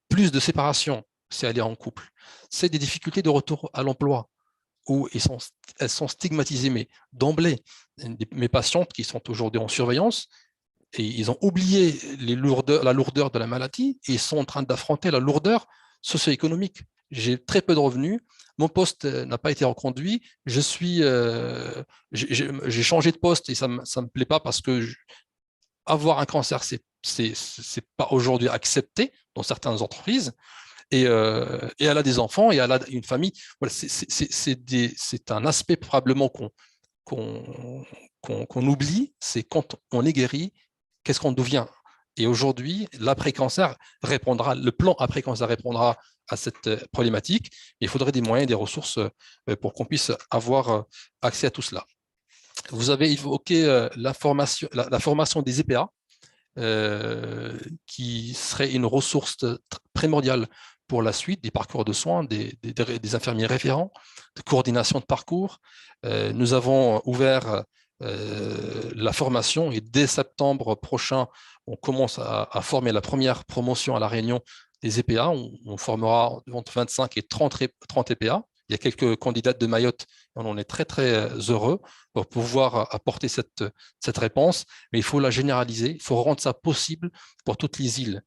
plus de séparation, c'est aller en couple. C'est des difficultés de retour à l'emploi, où elles sont stigmatisées, mais d'emblée, mes patientes qui sont aujourd'hui en surveillance, et ils ont oublié la lourdeur de la maladie et ils sont en train d'affronter la lourdeur socio-économique. J'ai très peu de revenus, mon poste n'a pas été reconduit, j'ai changé de poste et ça me plaît pas parce que avoir un cancer, c'est pas aujourd'hui accepté dans certaines entreprises. Et elle a des enfants et elle a une famille. Voilà, c'est un aspect probablement qu'on oublie, c'est quand on est guéri, qu'est-ce qu'on devient? Et aujourd'hui, l'après-cancer le plan après-cancer répondra à cette problématique. Il faudrait des moyens et des ressources pour qu'on puisse avoir accès à tout cela. Vous avez évoqué la formation des EPA, qui serait une ressource primordiale pour la suite des parcours de soins, des infirmiers référents, de coordination de parcours. Nous avons ouvert la formation et dès septembre prochain, on commence à former la première promotion à La Réunion des EPA. On formera entre 25 et 30 EPA. Il y a quelques candidates de Mayotte, on en est très, très heureux pour pouvoir apporter cette réponse, mais il faut la généraliser, il faut rendre ça possible pour toutes les îles.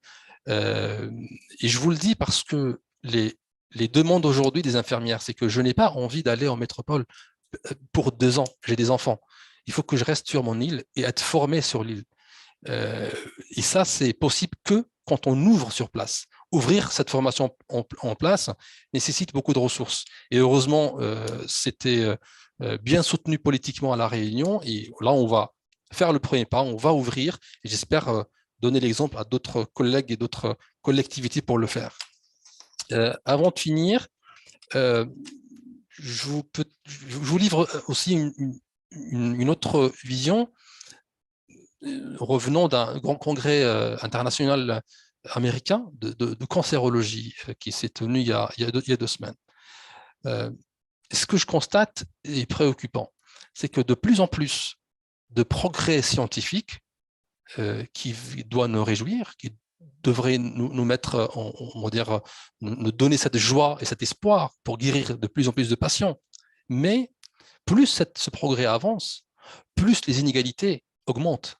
Et je vous le dis parce que les demandes aujourd'hui des infirmières, c'est que je n'ai pas envie d'aller en métropole pour 2 ans, j'ai des enfants. Il faut que je reste sur mon île et être formé sur l'île. Et ça, c'est possible que quand on ouvre sur place. Ouvrir cette formation en place nécessite beaucoup de ressources. Et heureusement, c'était bien soutenu politiquement à La Réunion. Et là, on va faire le premier pas, on va ouvrir. Et j'espère donner l'exemple à d'autres collègues et d'autres collectivités pour le faire. Avant de finir, je vous livre aussi une autre vision. Revenons d'un grand congrès international américain de cancérologie qui s'est tenu il y a 2 semaines. Ce que je constate est préoccupant, c'est que de plus en plus de progrès scientifiques qui doivent nous réjouir, qui devraient nous mettre, on va dire, nous donner cette joie et cet espoir pour guérir de plus en plus de patients. Mais plus ce progrès avance, plus les inégalités augmentent.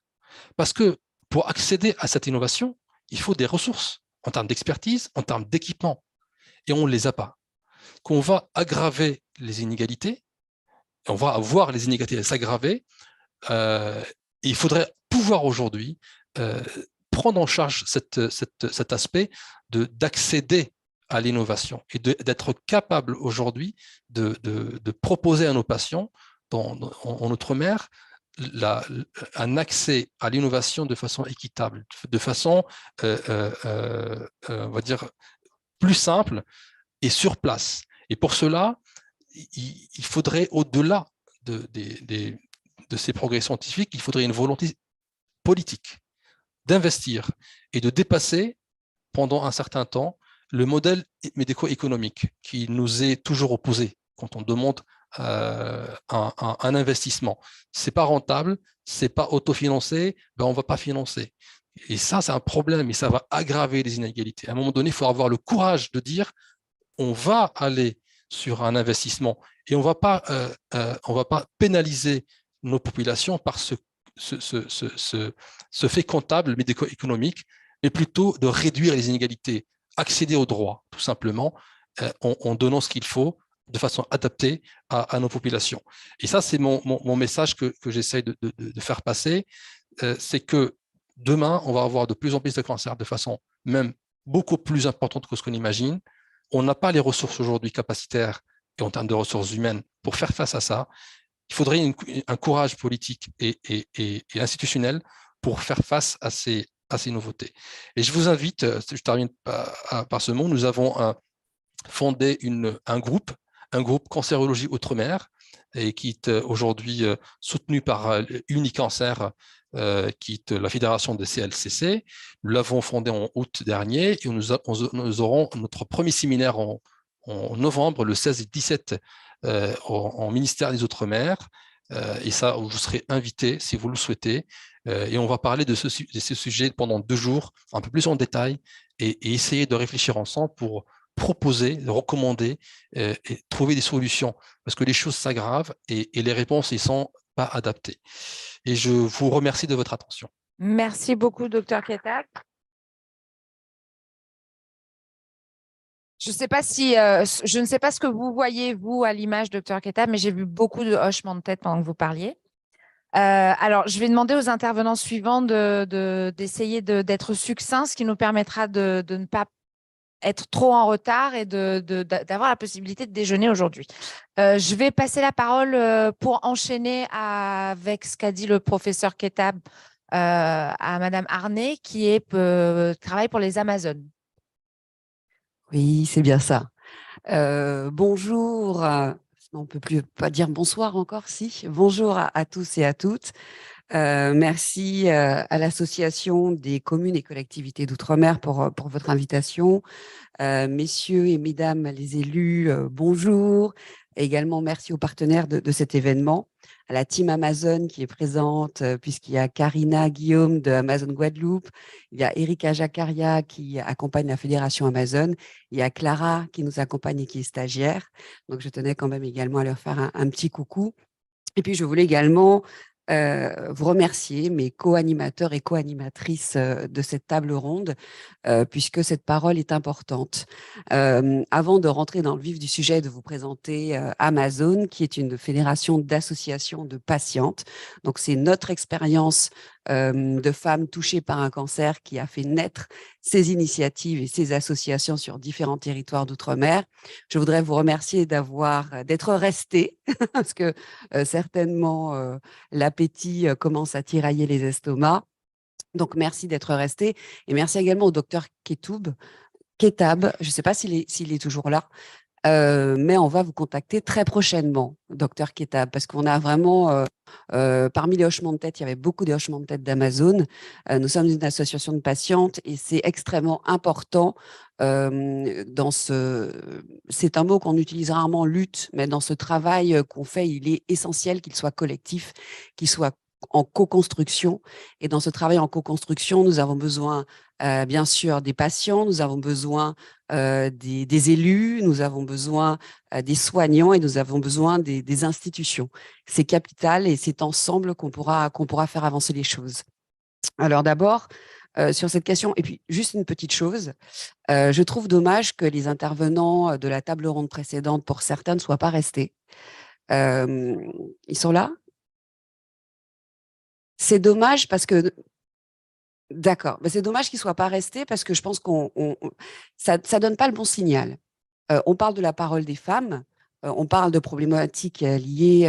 Parce que pour accéder à cette innovation, il faut des ressources en termes d'expertise, en termes d'équipement. Et on ne les a pas. Qu'on va aggraver les inégalités, on va voir les inégalités s'aggraver, il faudrait pouvoir aujourd'hui prendre en charge cet aspect d'accéder à l'innovation et d'être capable aujourd'hui de proposer à nos patients en Outre-mer un accès à l'innovation de façon équitable, de façon, on va dire, plus simple et sur place. Et pour cela, il faudrait, au-delà de ces progrès scientifiques, il faudrait une volonté politique d'investir et de dépasser pendant un certain temps le modèle médico-économique qui nous est toujours opposé quand on demande un investissement. Ce n'est pas rentable, ce n'est pas autofinancé, ben on ne va pas financer. Et ça, c'est un problème et ça va aggraver les inégalités. À un moment donné, il faut avoir le courage de dire on va aller sur un investissement et on ne va pas pénaliser nos populations par ce fait comptable médico-économique, mais plutôt de réduire les inégalités, accéder aux droits, tout simplement, en donnant ce qu'il faut de façon adaptée à nos populations. Et ça, c'est mon message que j'essaye de faire passer, c'est que demain, on va avoir de plus en plus de cancers de façon même beaucoup plus importante que ce qu'on imagine. On n'a pas les ressources aujourd'hui capacitaires et en termes de ressources humaines pour faire face à ça. Il faudrait un courage politique et institutionnel pour faire face à ces nouveautés. Et je vous invite, je termine par ce mot, nous avons fondé un groupe Cancérologie Outre-mer, et qui est aujourd'hui soutenu par Unicancer, qui est la fédération des CLCC. Nous l'avons fondé en août dernier et nous aurons notre premier séminaire en novembre, le 16 et 17, en ministère des Outre-mer. Et ça, vous serez invité si vous le souhaitez. Et on va parler de ce sujet pendant 2 jours, un peu plus en détail, et essayer de réfléchir ensemble pour proposer, recommander et trouver des solutions, parce que les choses s'aggravent et les réponses ne sont pas adaptées. Et je vous remercie de votre attention. Merci beaucoup, Dr Ketab. Je ne sais pas ce que vous voyez, vous, à l'image, Dr Ketab, mais j'ai vu beaucoup de hochements de tête pendant que vous parliez. Alors, je vais demander aux intervenants suivants d'essayer d'être succincts, ce qui nous permettra de ne pas être trop en retard et d'avoir la possibilité de déjeuner aujourd'hui. Je vais passer la parole pour enchaîner avec ce qu'a dit le professeur Ketab à Madame Arnay, qui travaille pour les Amazones. Oui, c'est bien ça. Bonjour, on ne peut plus pas dire bonsoir encore, si. Bonjour à tous et à toutes. Merci à l'Association des communes et collectivités d'outre-mer pour votre invitation. Messieurs et mesdames les élus, bonjour. Et également, merci aux partenaires de cet événement, à la team Amazon qui est présente, puisqu'il y a Karina Guillaume de Amazon Guadeloupe, il y a Erika Jaccaria qui accompagne la Fédération Amazon, il y a Clara qui nous accompagne et qui est stagiaire. Donc, je tenais quand même également à leur faire un petit coucou. Et puis, je voulais également vous remercier, mes co-animateurs et co-animatrices de cette table ronde, puisque cette parole est importante. Avant de rentrer dans le vif du sujet, de vous présenter Amazon, qui est une fédération d'associations de patientes. Donc, c'est notre expérience de femmes touchées par un cancer qui a fait naître ces initiatives et ces associations sur différents territoires d'outre-mer. Je voudrais vous remercier d'être restés, parce que certainement l'appétit commence à tirailler les estomacs. Donc, merci d'être restés. Et merci également au docteur Ketab, je ne sais pas s'il est toujours là, mais on va vous contacter très prochainement, docteur Ketab, parce qu'on a vraiment, parmi les hochements de tête, il y avait beaucoup de hochements de tête d'Amazon. Nous sommes une association de patientes et c'est extrêmement important c'est un mot qu'on utilise rarement, lutte, mais dans ce travail qu'on fait, il est essentiel qu'il soit collectif, qu'il soit en co-construction. Et dans ce travail en co-construction, nous avons besoin, bien sûr, des patients, nous avons besoin des élus, nous avons besoin des soignants et nous avons besoin des institutions. C'est capital et c'est ensemble qu'on pourra faire avancer les choses. Alors d'abord, sur cette question, et puis juste une petite chose, je trouve dommage que les intervenants de la table ronde précédente, pour certains, ne soient pas restés. Ils sont là ? C'est dommage parce que… D'accord, mais c'est dommage qu'ils ne soient pas restés parce que je pense ça ne donne pas le bon signal. On parle de la parole des femmes. on parle de problématiques liées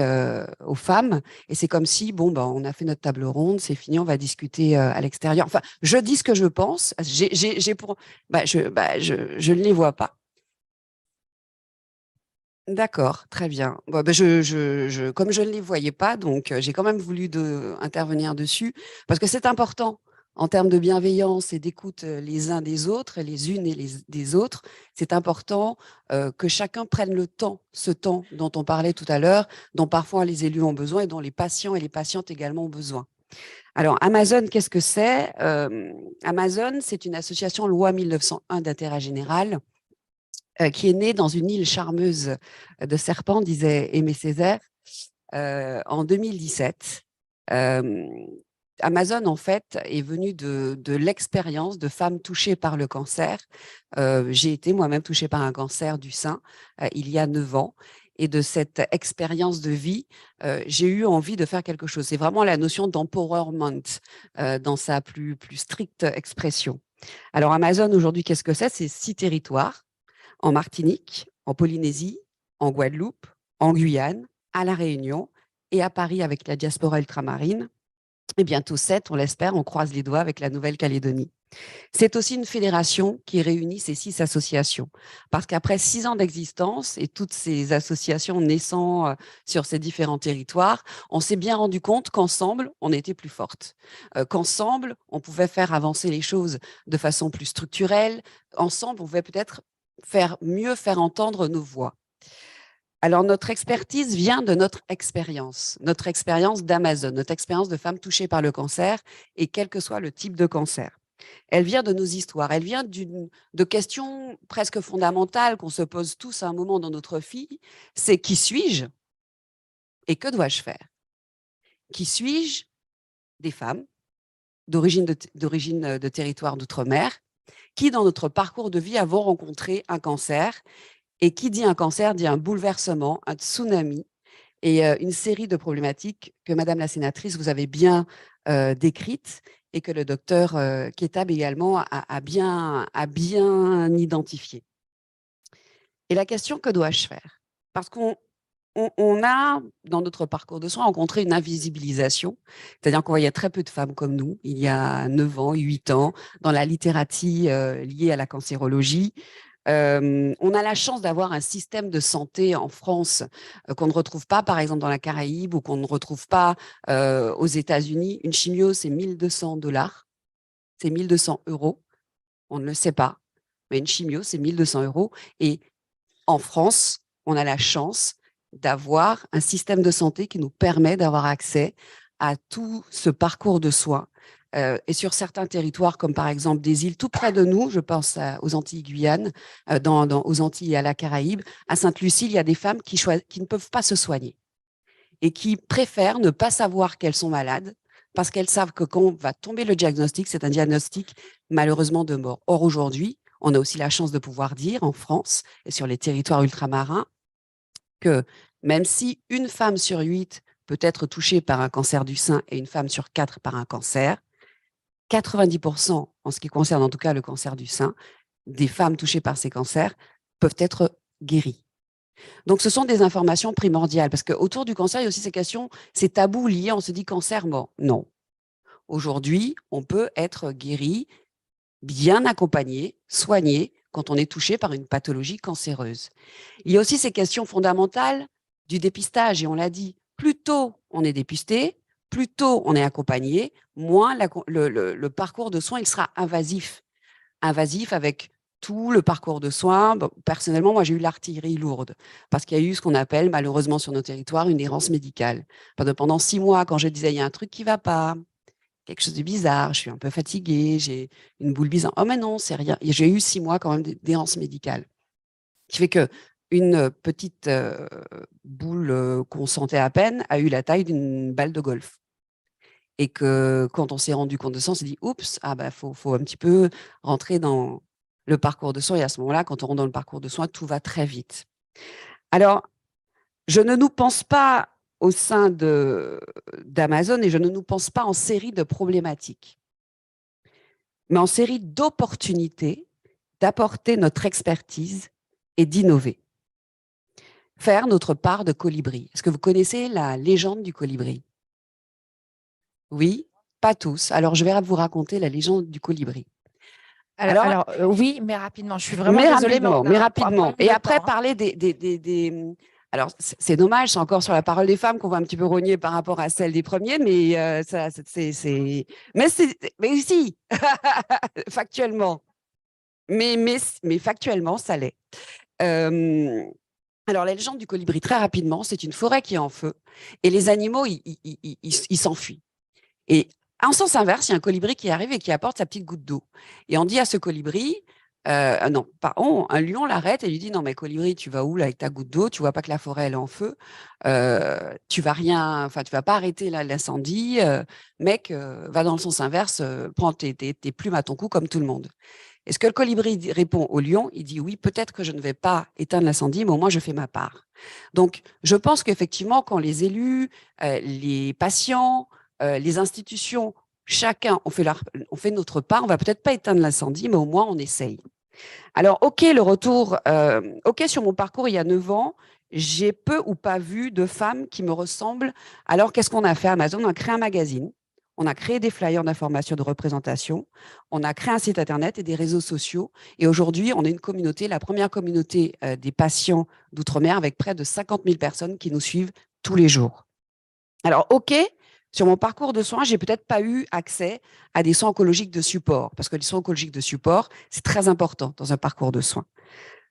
aux femmes, et c'est comme si, bon, on a fait notre table ronde, c'est fini, on va discuter à l'extérieur. Enfin, je dis ce que je pense, je ne les vois pas. D'accord, très bien. Bon, comme je ne les voyais pas, donc j'ai quand même voulu intervenir dessus, parce que c'est important en termes de bienveillance et d'écoute les uns des autres, les unes et des autres. C'est important que chacun prenne le temps, ce temps dont on parlait tout à l'heure, dont parfois les élus ont besoin et dont les patients et les patientes également ont besoin. Alors, Amazon, qu'est-ce que c'est? Amazon, c'est une association loi 1901 d'intérêt général qui est née dans une île charmeuse de serpents, disait Aimé Césaire, en 2017. Amazon, en fait, est venue de l'expérience de femmes touchées par le cancer. J'ai été moi-même touchée par un cancer du sein il y a 9 ans. Et de cette expérience de vie, j'ai eu envie de faire quelque chose. C'est vraiment la notion d'empowerment dans sa plus stricte expression. Alors, Amazon, aujourd'hui, qu'est-ce que c'est? C'est 6 territoires. En Martinique, en Polynésie, en Guadeloupe, en Guyane, à La Réunion et à Paris avec la diaspora ultramarine. Et bientôt 7, on l'espère, on croise les doigts avec la Nouvelle-Calédonie. C'est aussi une fédération qui réunit ces 6 associations. Parce qu'après 6 ans d'existence et toutes ces associations naissant sur ces différents territoires, on s'est bien rendu compte qu'ensemble, on était plus fortes. Qu'ensemble, on pouvait faire avancer les choses de façon plus structurelle. Ensemble, on pouvait peut-être mieux faire entendre nos voix. Alors, notre expertise vient de notre expérience d'Amazon, notre expérience de femmes touchées par le cancer, et quel que soit le type de cancer. Elle vient de nos histoires, elle vient de questions presque fondamentales qu'on se pose tous à un moment dans notre vie, c'est qui suis-je et que dois-je faire? Qui suis-je? Des femmes d'origine de territoire d'outre-mer, qui, dans notre parcours de vie, avons rencontré un cancer. Et qui dit un cancer dit un bouleversement, un tsunami et une série de problématiques que Madame la sénatrice, vous avez bien décrites et que le docteur Ketab également a bien identifié. Et la question, que dois-je faire? Parce qu'on a, dans notre parcours de soins, rencontré une invisibilisation, c'est-à-dire qu'on voyait très peu de femmes comme nous, il y a 9 ans, 8 ans, dans la littératie liée à la cancérologie. On a la chance d'avoir un système de santé en France qu'on ne retrouve pas, par exemple, dans la Caraïbe ou qu'on ne retrouve pas aux États-Unis. Une chimio, c'est $1 200, c'est 1 200 €. On ne le sait pas, mais une chimio, c'est 1 200 €. Et en France, on a la chance d'avoir un système de santé qui nous permet d'avoir accès à tout ce parcours de soins. Et sur certains territoires, comme par exemple des îles tout près de nous, je pense aux Antilles Guyane, aux Antilles et à la Caraïbe, à Sainte-Lucie, il y a des femmes qui ne peuvent pas se soigner et qui préfèrent ne pas savoir qu'elles sont malades parce qu'elles savent que quand va tomber le diagnostic, c'est un diagnostic malheureusement de mort. Or, aujourd'hui, on a aussi la chance de pouvoir dire en France et sur les territoires ultramarins que même si une femme sur 8 peut être touchée par un cancer du sein et une femme sur 4 par un cancer, 90% en ce qui concerne en tout cas le cancer du sein, des femmes touchées par ces cancers peuvent être guéries. Donc, ce sont des informations primordiales parce qu'autour du cancer, il y a aussi ces questions, ces tabous liés, on se dit cancer, mort. Non. Aujourd'hui, on peut être guéri, bien accompagné, soigné quand on est touché par une pathologie cancéreuse. Il y a aussi ces questions fondamentales du dépistage et on l'a dit, plus tôt on est dépisté, plus tôt on est accompagné, moins le parcours de soins il sera invasif. Invasif avec tout le parcours de soins. Bon, personnellement, moi, j'ai eu l'artillerie lourde parce qu'il y a eu ce qu'on appelle, malheureusement, sur nos territoires, une errance médicale. Pendant 6 mois, quand je disais, il y a un truc qui ne va pas, quelque chose de bizarre, je suis un peu fatiguée, j'ai une boule bizarre. Oh, mais non, c'est rien. J'ai eu 6 mois quand même d'errance médicale. Qui fait que une petite boule qu'on sentait à peine a eu la taille d'une balle de golf. Et que quand on s'est rendu compte de ça, on s'est dit, oups, faut un petit peu rentrer dans le parcours de soins. Et à ce moment-là, quand on rentre dans le parcours de soins, tout va très vite. Alors, je ne nous pense pas au sein d'Amazon et je ne nous pense pas en série de problématiques, mais en série d'opportunités d'apporter notre expertise et d'innover. faire notre part de colibri. Est-ce que vous connaissez la légende du colibri? Oui, pas tous. Alors, je vais vous raconter la légende du colibri. Alors, oui, mais rapidement. Je suis vraiment désolée, mais on a mais un rapidement. problème Et de après, temps, hein. parler Alors, c'est dommage, c'est encore sur la parole des femmes qu'on va un petit peu rogner par rapport à celle des premiers, mais mais si, factuellement. Mais factuellement, ça l'est. Alors, la légende du colibri, très rapidement, c'est une forêt qui est en feu et les animaux, ils s'enfuient. Et en sens inverse, il y a un colibri qui arrive et qui apporte sa petite goutte d'eau. Et on dit à ce colibri, non, un lion l'arrête et lui dit, non, mais colibri, tu vas où là avec ta goutte d'eau? Tu vois pas que la forêt elle est en feu? Tu vas pas arrêter l'incendie, mec, va dans le sens inverse, prends tes plumes à ton cou comme tout le monde. Et ce que le colibri répond au lion, il dit oui, peut-être que je ne vais pas éteindre l'incendie, mais au moins je fais ma part. Donc, je pense qu'effectivement, quand les élus, les patients, les institutions, chacun, on fait notre part, on va peut-être pas éteindre l'incendie, mais au moins on essaye. Alors, le retour, sur mon parcours il y a 9 ans, j'ai peu ou pas vu de femmes qui me ressemblent. Alors, qu'est-ce qu'on a fait à Amazon? On a créé un magazine, on a créé des flyers d'information, de représentation, on a créé un site internet et des réseaux sociaux. Et aujourd'hui, on est une communauté, la première communauté des patients d'outre-mer avec près de 50 000 personnes qui nous suivent tous les jours. Alors, sur mon parcours de soins, j'ai peut-être pas eu accès à des soins oncologiques de support, parce que les soins oncologiques de support, c'est très important dans un parcours de soins.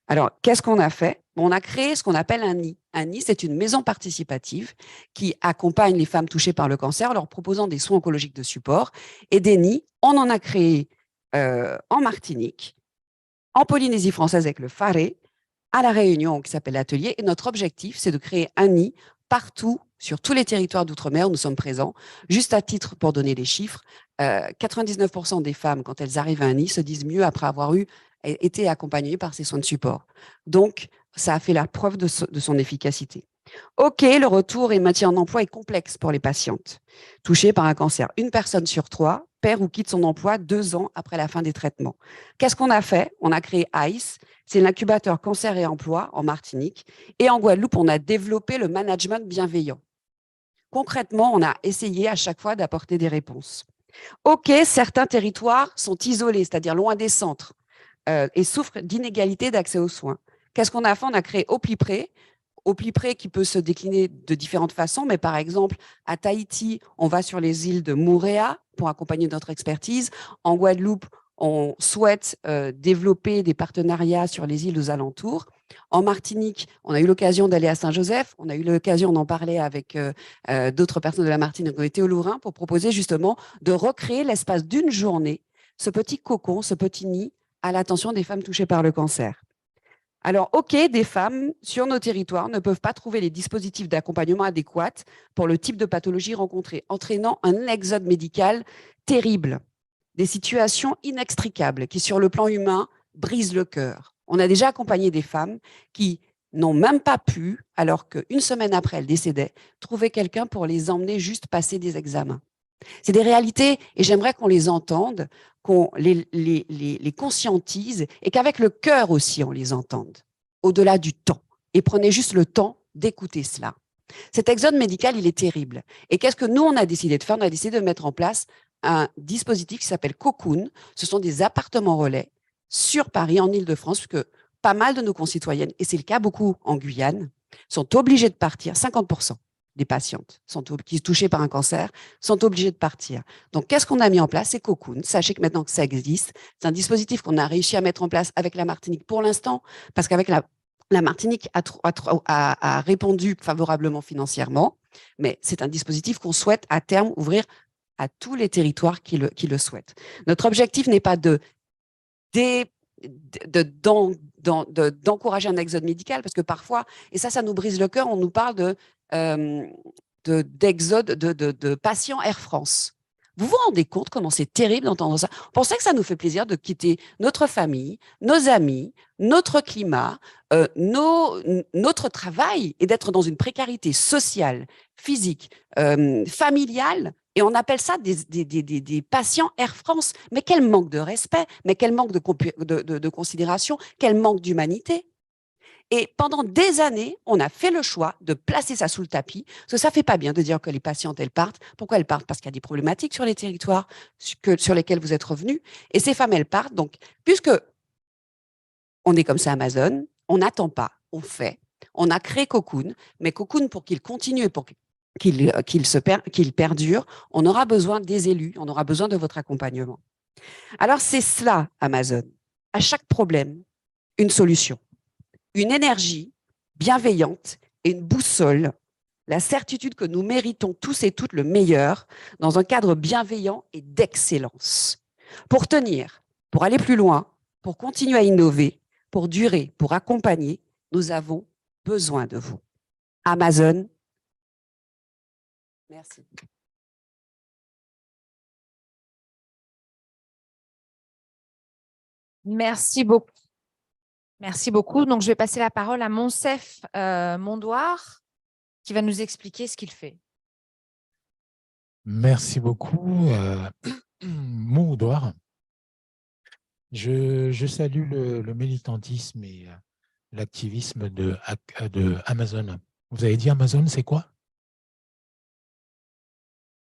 Alors, qu'est-ce qu'on a fait? On a créé ce qu'on appelle un nid. Un nid, c'est une maison participative qui accompagne les femmes touchées par le cancer en leur proposant des soins oncologiques de support. Et des nids, on en a créé en Martinique, en Polynésie française avec le Faré, à La Réunion qui s'appelle l'Atelier. Et notre objectif, c'est de créer un nid partout, sur tous les territoires d'outre-mer où nous sommes présents. Juste à titre pour donner les chiffres, 99% des femmes, quand elles arrivent à un nid, se disent mieux après avoir été accompagnées par ces soins de support. Donc, ça a fait la preuve de son efficacité. Le retour et maintien en emploi est complexe pour les patientes touchées par un cancer. 1 personne sur 3 perd ou quitte son emploi 2 ans après la fin des traitements. Qu'est-ce qu'on a fait? On a créé ICE, c'est l'incubateur cancer et emploi en Martinique. Et en Guadeloupe, on a développé le management bienveillant. Concrètement, on a essayé à chaque fois d'apporter des réponses. Certains territoires sont isolés, c'est-à-dire loin des centres, et souffrent d'inégalités d'accès aux soins. Qu'est-ce qu'on a fait? On a créé Au Plus Près qui peut se décliner de différentes façons, mais par exemple, à Tahiti, on va sur les îles de Moorea pour accompagner notre expertise. En Guadeloupe, on souhaite développer des partenariats sur les îles aux alentours. En Martinique, on a eu l'occasion d'aller à Saint-Joseph, on a eu l'occasion d'en parler avec d'autres personnes de la Martinique qui ont été au Lorrain pour proposer justement de recréer l'espace d'une journée, ce petit cocon, ce petit nid à l'attention des femmes touchées par le cancer. Alors, des femmes sur nos territoires ne peuvent pas trouver les dispositifs d'accompagnement adéquats pour le type de pathologie rencontrée, entraînant un exode médical terrible, des situations inextricables qui, sur le plan humain, brisent le cœur. On a déjà accompagné des femmes qui n'ont même pas pu, alors qu'une semaine après elles décédaient, trouver quelqu'un pour les emmener juste passer des examens. C'est des réalités et j'aimerais qu'on les entende, qu'on les conscientise et qu'avec le cœur aussi on les entende, au-delà du temps. Et prenez juste le temps d'écouter cela. Cet exode médical, il est terrible. Et qu'est-ce que nous, on a décidé de faire? On a décidé de mettre en place un dispositif qui s'appelle Cocoon. Ce sont des appartements relais sur Paris, en Île-de-France, puisque pas mal de nos concitoyennes, et c'est le cas beaucoup en Guyane, sont obligées de partir, 50% des patientes qui sont touchées par un cancer sont obligées de partir. Donc, qu'est-ce qu'on a mis en place? C'est Cocoon. Sachez que maintenant que ça existe, c'est un dispositif qu'on a réussi à mettre en place avec la Martinique pour l'instant, parce qu'avec la Martinique a répondu favorablement financièrement, mais c'est un dispositif qu'on souhaite à terme ouvrir à tous les territoires qui le souhaitent. Notre objectif n'est pas d'encourager un exode médical, parce que parfois, et ça nous brise le cœur, on nous parle d'exode de patients Air France. Vous vous rendez compte comment c'est terrible d'entendre ça? On pensait que ça nous fait plaisir de quitter notre famille, nos amis, notre climat, notre travail et d'être dans une précarité sociale, physique, familiale. Et on appelle ça des patients Air France. Mais quel manque de respect, mais quel manque de considération, quel manque d'humanité. Et pendant des années, on a fait le choix de placer ça sous le tapis, parce que ça fait pas bien de dire que les patientes, elles partent. Pourquoi elles partent? Parce qu'il y a des problématiques sur les territoires sur lesquels vous êtes revenus. Et ces femmes, elles partent. Donc, puisque on est comme ça Amazon, on n'attend pas, on fait. On a créé Cocoon, mais Cocoon, pour qu'il continue, pour qu'il perdure, on aura besoin des élus, on aura besoin de votre accompagnement. Alors, c'est cela, Amazon. À chaque problème, une solution, une énergie bienveillante et une boussole, la certitude que nous méritons tous et toutes le meilleur dans un cadre bienveillant et d'excellence. Pour tenir, pour aller plus loin, pour continuer à innover, pour durer, pour accompagner, nous avons besoin de vous. Amazon, merci. Merci beaucoup. Merci beaucoup. Donc, je vais passer la parole à Monsef Mondoir, qui va nous expliquer ce qu'il fait. Merci beaucoup, Mondoir. Je salue le militantisme et l'activisme de Amazon. Vous avez dit Amazon, c'est quoi?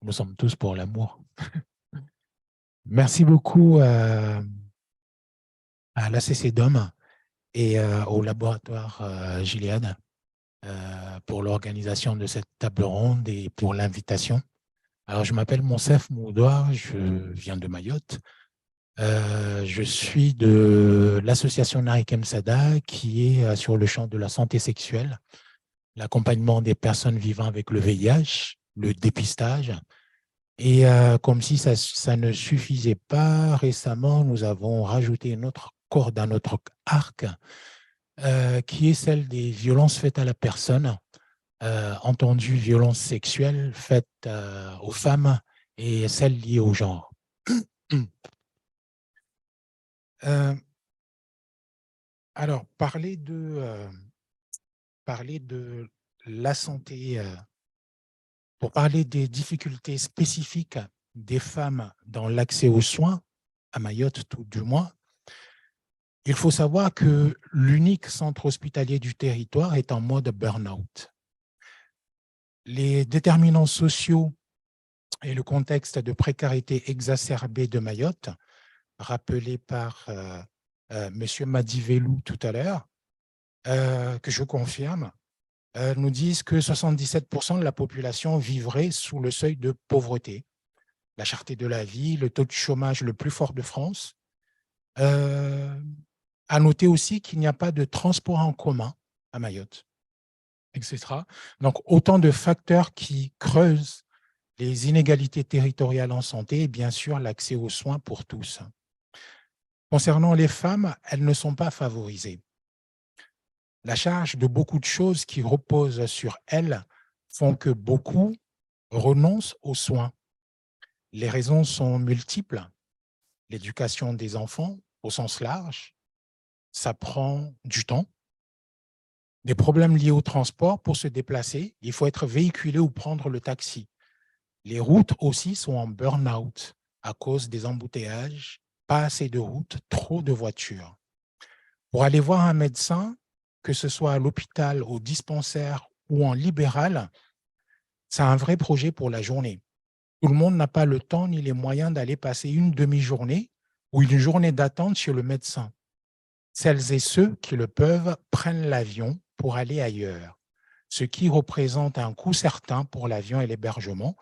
Nous sommes tous pour l'amour. Merci beaucoup à l'ACCDOM et au laboratoire Gilead pour l'organisation de cette table ronde et pour l'invitation. Alors, je m'appelle Monsef Mondoir, je viens de Mayotte. Je suis de l'association Narikem Sada qui est sur le champ de la santé sexuelle, l'accompagnement des personnes vivant avec le VIH, le dépistage. Et comme si ça ne suffisait pas, récemment, nous avons rajouté une autre corde à notre arc qui est celle des violences faites à la personne, entendu violences sexuelles faites aux femmes et celles liées au genre. Alors, parler de la santé, pour parler des difficultés spécifiques des femmes dans l'accès aux soins, à Mayotte tout du moins, il faut savoir que l'unique centre hospitalier du territoire est en mode burn-out. Les déterminants sociaux et le contexte de précarité exacerbée de Mayotte, rappelé par M. Madivelou tout à l'heure, que je confirme, nous disent que 77% de la population vivrait sous le seuil de pauvreté. La cherté de la vie, le taux de chômage le plus fort de France. À noter aussi qu'il n'y a pas de transport en commun à Mayotte, etc. Donc, autant de facteurs qui creusent les inégalités territoriales en santé et bien sûr l'accès aux soins pour tous. Concernant les femmes, elles ne sont pas favorisées. La charge de beaucoup de choses qui reposent sur elles font que beaucoup renoncent aux soins. Les raisons sont multiples. L'éducation des enfants, au sens large, ça prend du temps. Des problèmes liés au transport pour se déplacer, il faut être véhiculé ou prendre le taxi. Les routes aussi sont en burn-out à cause des embouteillages, pas assez de routes, trop de voitures. Pour aller voir un médecin, que ce soit à l'hôpital, au dispensaire ou en libéral, c'est un vrai projet pour la journée. Tout le monde n'a pas le temps ni les moyens d'aller passer une demi-journée ou une journée d'attente chez le médecin. Celles et ceux qui le peuvent prennent l'avion pour aller ailleurs, ce qui représente un coût certain pour l'avion et l'hébergement,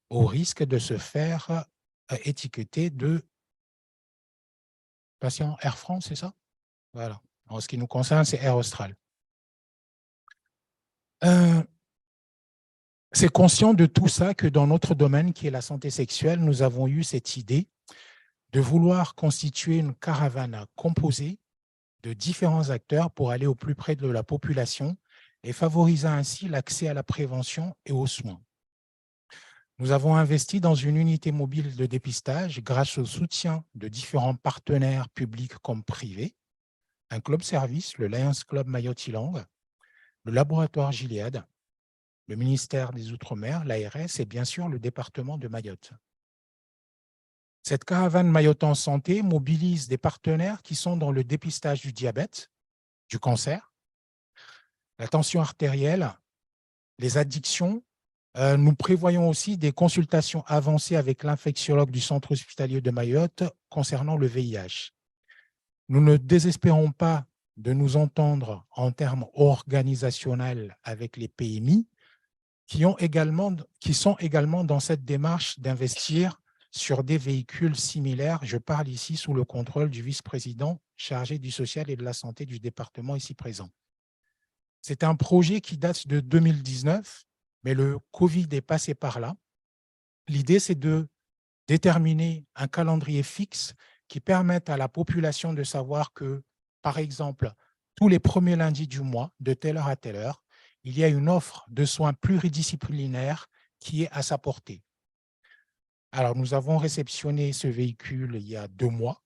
au risque de se faire étiqueter de patient Air France, c'est ça? Voilà. En ce qui nous concerne, c'est Air Austral. C'est conscient de tout ça que dans notre domaine, qui est la santé sexuelle, nous avons eu cette idée de vouloir constituer une caravane composée de différents acteurs pour aller au plus près de la population et favoriser ainsi l'accès à la prévention et aux soins. Nous avons investi dans une unité mobile de dépistage grâce au soutien de différents partenaires publics comme privés, un club service, le Lions Club Mayotte-Ilang, le laboratoire Gilead, le ministère des Outre-mer, l'ARS et bien sûr le département de Mayotte. Cette caravane Mayotte en santé mobilise des partenaires qui sont dans le dépistage du diabète, du cancer, la tension artérielle, les addictions. Nous prévoyons aussi des consultations avancées avec l'infectiologue du centre hospitalier de Mayotte concernant le VIH. Nous ne désespérons pas de nous entendre en termes organisationnels avec les PMI qui sont également dans cette démarche d'investir sur des véhicules similaires. Je parle ici sous le contrôle du vice-président chargé du social et de la santé du département ici présent. C'est un projet qui date de 2019, mais le Covid est passé par là. L'idée, c'est de déterminer un calendrier fixe qui permette à la population de savoir que, par exemple, tous les premiers lundis du mois, de telle heure à telle heure, il y a une offre de soins pluridisciplinaires qui est à sa portée. Alors, nous avons réceptionné ce véhicule il y a 2 mois.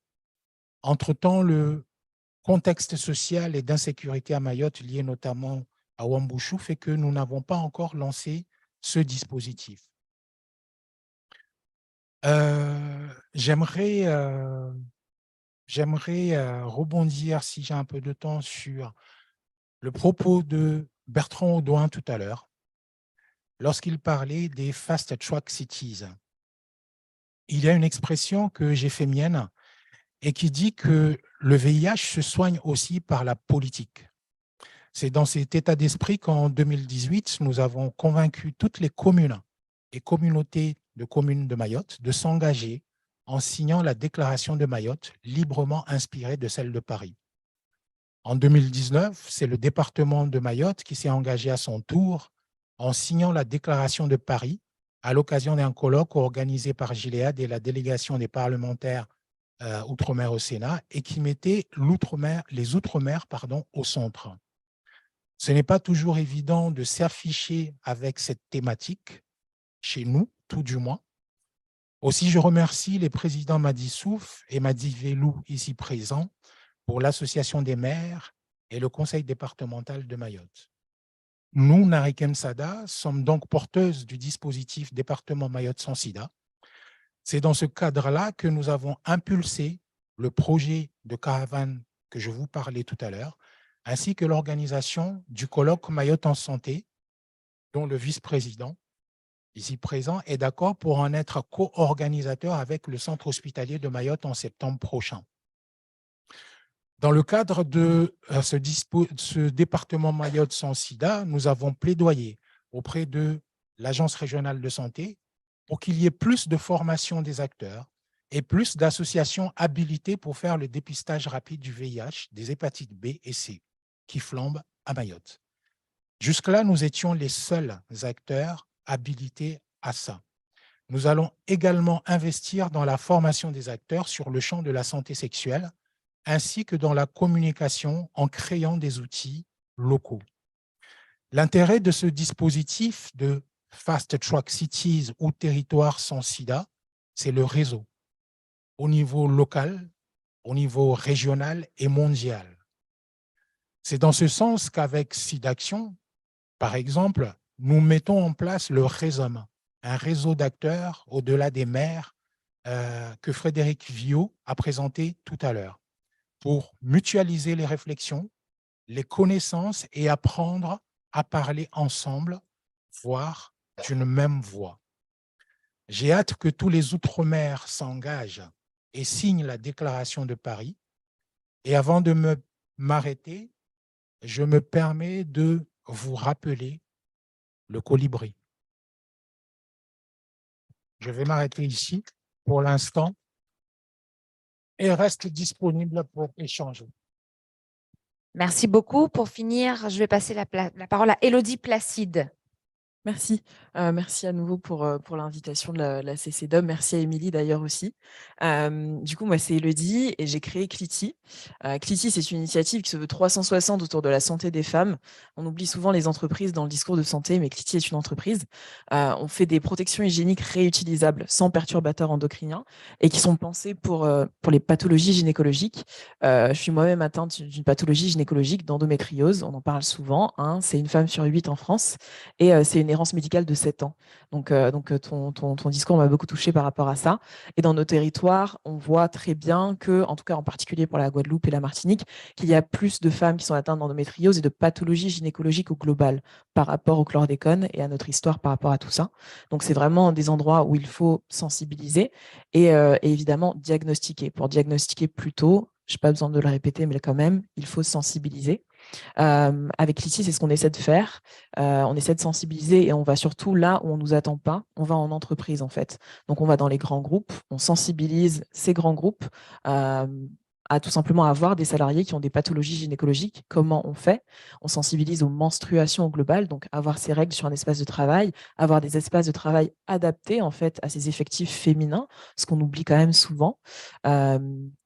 Entre-temps, le contexte social et d'insécurité à Mayotte, lié notamment à Wambushu, fait que nous n'avons pas encore lancé ce dispositif. J'aimerais rebondir, si j'ai un peu de temps, sur le propos de Bertrand Audouin tout à l'heure, lorsqu'il parlait des fast track cities. Il y a une expression que j'ai fait mienne et qui dit que le VIH se soigne aussi par la politique. C'est dans cet état d'esprit qu'en 2018, nous avons convaincu toutes les communes et communautés de communes de Mayotte de s'engager en signant la déclaration de Mayotte, librement inspirée de celle de Paris. En 2019, c'est le département de Mayotte qui s'est engagé à son tour en signant la déclaration de Paris à l'occasion d'un colloque organisé par Gilead et la délégation des parlementaires Outre-mer au Sénat et qui mettait les Outre-mer au centre. Ce n'est pas toujours évident de s'afficher avec cette thématique, chez nous, tout du moins. Aussi, je remercie les présidents Madi Souf et Madi Velou, ici présents, pour l'Association des maires et le Conseil départemental de Mayotte. Nous, Narikem Sada, sommes donc porteuses du dispositif département Mayotte sans sida. C'est dans ce cadre-là que nous avons impulsé le projet de caravane que je vous parlais tout à l'heure, ainsi que l'organisation du colloque Mayotte en santé, dont le vice-président, ici présent, est d'accord pour en être co-organisateur avec le centre hospitalier de Mayotte en septembre prochain. Dans le cadre de ce département Mayotte sans sida, nous avons plaidoyé auprès de l'Agence régionale de santé pour qu'il y ait plus de formation des acteurs et plus d'associations habilitées pour faire le dépistage rapide du VIH, des hépatites B et C, qui flambent à Mayotte. Jusque-là, nous étions les seuls acteurs habilités à ça. Nous allons également investir dans la formation des acteurs sur le champ de la santé sexuelle, ainsi que dans la communication en créant des outils locaux. L'intérêt de ce dispositif de Fast Track Cities ou territoires sans sida, c'est le réseau, au niveau local, au niveau régional et mondial. C'est dans ce sens qu'avec SIDAction, par exemple, nous mettons en place le RESOM, un réseau d'acteurs au-delà des maires que Frédéric Viau a présenté tout à l'heure, pour mutualiser les réflexions, les connaissances et apprendre à parler ensemble, voire d'une même voix. J'ai hâte que tous les Outre-mer s'engagent et signent la déclaration de Paris. Et avant de m'arrêter, je me permets de vous rappeler le colibri. Je vais m'arrêter ici pour l'instant et reste disponible pour échanger. Merci beaucoup. Pour finir, je vais passer la parole à Élodie Placide. Merci. Merci à nouveau pour l'invitation de la CCDOM. Merci à Émilie d'ailleurs aussi. Du coup, moi, c'est Élodie et j'ai créé Cliti. Cliti, c'est une initiative qui se veut 360 autour de la santé des femmes. On oublie souvent les entreprises dans le discours de santé, mais Cliti est une entreprise. On fait des protections hygiéniques réutilisables sans perturbateurs endocriniens et qui sont pensées pour les pathologies gynécologiques. Je suis moi-même atteinte d'une pathologie gynécologique, d'endométriose. On en parle souvent. Hein. C'est une femme sur 8 en France et c'est une errance médicale de 7 ans. Donc ton discours m'a beaucoup touchée par rapport à ça. Et dans nos territoires, on voit très bien que, en tout cas en particulier pour la Guadeloupe et la Martinique, qu'il y a plus de femmes qui sont atteintes d'endométriose et de pathologies gynécologiques au global par rapport au chlordécone et à notre histoire par rapport à tout ça. Donc c'est vraiment des endroits où il faut sensibiliser et évidemment diagnostiquer. Pour diagnostiquer plus tôt, je n'ai pas besoin de le répéter, mais quand même, il faut sensibiliser. Avec Cliti, c'est ce qu'on essaie de faire. On essaie de sensibiliser et on va surtout là où on ne nous attend pas. On va en entreprise, en fait. Donc, on va dans les grands groupes. On sensibilise ces grands groupes à tout simplement avoir des salariés qui ont des pathologies gynécologiques. Comment on fait? On sensibilise aux menstruations au global, donc avoir ces règles sur un espace de travail, avoir des espaces de travail adaptés, en fait, à ces effectifs féminins, ce qu'on oublie quand même souvent.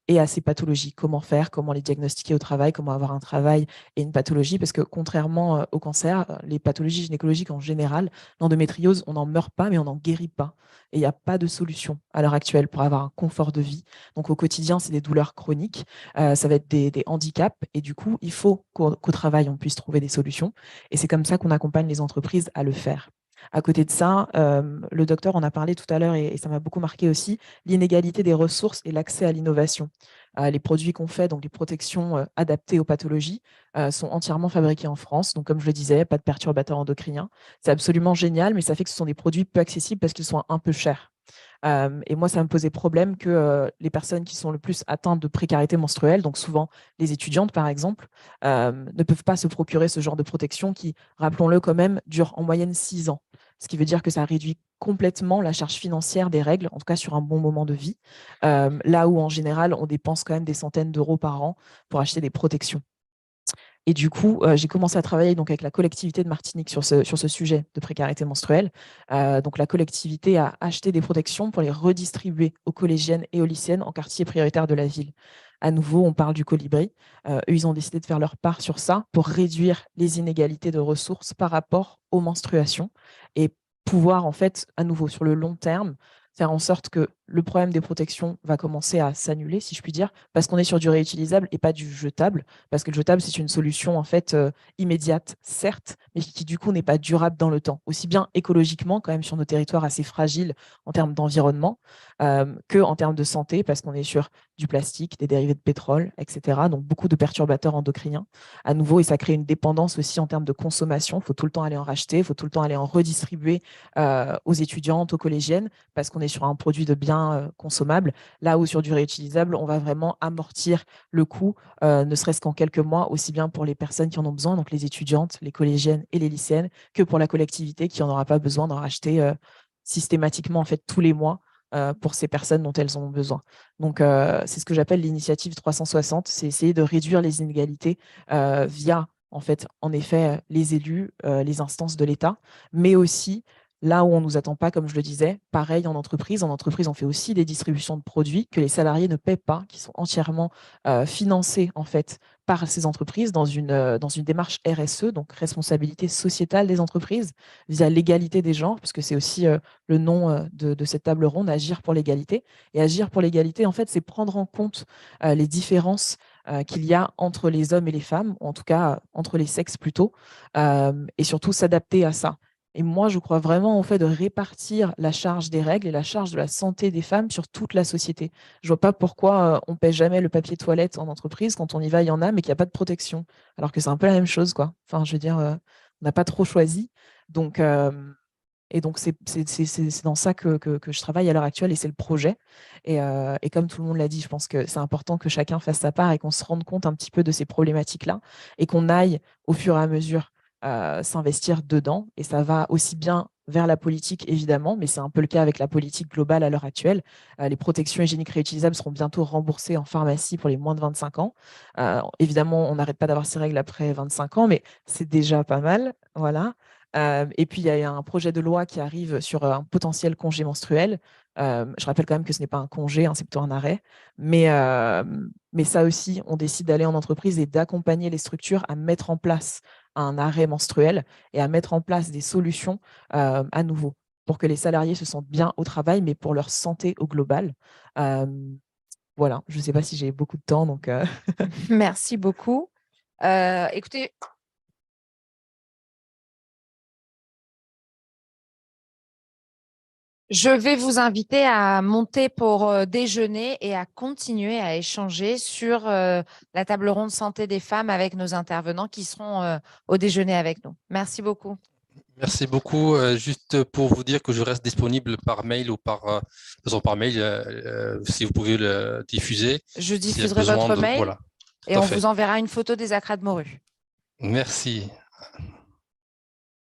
Et à ces pathologies, comment faire, comment les diagnostiquer au travail, comment avoir un travail et une pathologie, parce que contrairement au cancer, les pathologies gynécologiques en général, l'endométriose, on n'en meurt pas, mais on n'en guérit pas. Et il n'y a pas de solution à l'heure actuelle pour avoir un confort de vie. Donc au quotidien, c'est des douleurs chroniques, ça va être des handicaps, et du coup, il faut qu'au travail, on puisse trouver des solutions. Et c'est comme ça qu'on accompagne les entreprises à le faire. À côté de ça, le docteur en a parlé tout à l'heure et ça m'a beaucoup marqué aussi, l'inégalité des ressources et l'accès à l'innovation. Les produits qu'on fait, donc les protections adaptées aux pathologies, sont entièrement fabriqués en France. Donc, comme je le disais, pas de perturbateurs endocriniens. C'est absolument génial, mais ça fait que ce sont des produits peu accessibles parce qu'ils sont un peu chers. Et moi, ça me posait problème que les personnes qui sont le plus atteintes de précarité menstruelle, donc souvent les étudiantes par exemple, ne peuvent pas se procurer ce genre de protection qui, rappelons-le quand même, dure en moyenne 6 ans. Ce qui veut dire que ça réduit complètement la charge financière des règles, en tout cas sur un bon moment de vie, là où en général, on dépense quand même des centaines d'euros par an pour acheter des protections. Et du coup, j'ai commencé à travailler donc avec la collectivité de Martinique sur ce sujet de précarité menstruelle. Donc la collectivité a acheté des protections pour les redistribuer aux collégiennes et aux lycéennes en quartier prioritaire de la ville. À nouveau, on parle du colibri. Eux, ils ont décidé de faire leur part sur ça pour réduire les inégalités de ressources par rapport aux menstruations et pouvoir, en fait, à nouveau, sur le long terme, faire en sorte que le problème des protections va commencer à s'annuler, si je puis dire, parce qu'on est sur du réutilisable et pas du jetable, parce que le jetable, c'est une solution en fait immédiate, certes, mais qui du coup n'est pas durable dans le temps, aussi bien écologiquement, quand même sur nos territoires assez fragiles en termes d'environnement, qu'en termes de santé, parce qu'on est sur du plastique, des dérivés de pétrole, etc. Donc beaucoup de perturbateurs endocriniens, à nouveau, et ça crée une dépendance aussi en termes de consommation. Il faut tout le temps aller en racheter, il faut tout le temps aller en redistribuer aux étudiantes, aux collégiennes, parce qu'on est sur un produit de biens consommables, là où sur du réutilisable, on va vraiment amortir le coût, ne serait-ce qu'en quelques mois, aussi bien pour les personnes qui en ont besoin, donc les étudiantes, les collégiennes et les lycéennes, que pour la collectivité qui n'en aura pas besoin d'en racheter systématiquement en fait tous les mois pour ces personnes dont elles ont besoin. Donc, c'est ce que j'appelle l'initiative 360, c'est essayer de réduire les inégalités via, en fait, en effet, les élus, les instances de l'État, mais aussi là où on ne nous attend pas, comme je le disais, pareil en entreprise. En entreprise, on fait aussi des distributions de produits que les salariés ne paient pas, qui sont entièrement financés en fait par ces entreprises dans une démarche RSE, donc responsabilité sociétale des entreprises, via l'égalité des genres, puisque c'est aussi le nom de cette table ronde, Agir pour l'égalité. Et agir pour l'égalité, en fait, c'est prendre en compte les différences qu'il y a entre les hommes et les femmes, ou en tout cas entre les sexes plutôt, et surtout s'adapter à ça. Et moi, je crois vraiment au fait de répartir la charge des règles et la charge de la santé des femmes sur toute la société. Je ne vois pas pourquoi on ne paie jamais le papier toilette en entreprise. Quand on y va, il y en a, mais qu'il n'y a pas de protection. Alors que c'est un peu la même chose, quoi. Enfin, je veux dire, on n'a pas trop choisi. Donc, et donc, c'est dans ça que je travaille à l'heure actuelle et c'est le projet. Et comme tout le monde l'a dit, je pense que c'est important que chacun fasse sa part et qu'on se rende compte un petit peu de ces problématiques-là et qu'on aille au fur et à mesure s'investir dedans. Et ça va aussi bien vers la politique, évidemment, mais c'est un peu le cas avec la politique globale à l'heure actuelle. Les protections hygiéniques réutilisables seront bientôt remboursées en pharmacie pour les moins de 25 ans. Évidemment, on n'arrête pas d'avoir ces règles après 25 ans, mais c'est déjà pas mal. Voilà. Et puis, il y a un projet de loi qui arrive sur un potentiel congé menstruel. Je rappelle quand même que ce n'est pas un congé, hein, c'est plutôt un arrêt. Mais ça aussi, on décide d'aller en entreprise et d'accompagner les structures à mettre en place un arrêt menstruel et à mettre en place des solutions à nouveau pour que les salariés se sentent bien au travail, mais pour leur santé au global. Voilà, je ne sais pas si j'ai beaucoup de temps. Donc Merci beaucoup. Écoutez, Je vais vous inviter à monter pour déjeuner et à continuer à échanger sur la table ronde santé des femmes avec nos intervenants qui seront au déjeuner avec nous. Merci beaucoup. Merci beaucoup. Juste pour vous dire que je reste disponible par mail ou par mail, si vous pouvez le diffuser. Je S'il y a diffuserai besoin votre de- mail voilà, et tout à on fait. vous enverra une photo des acras de morue. Merci.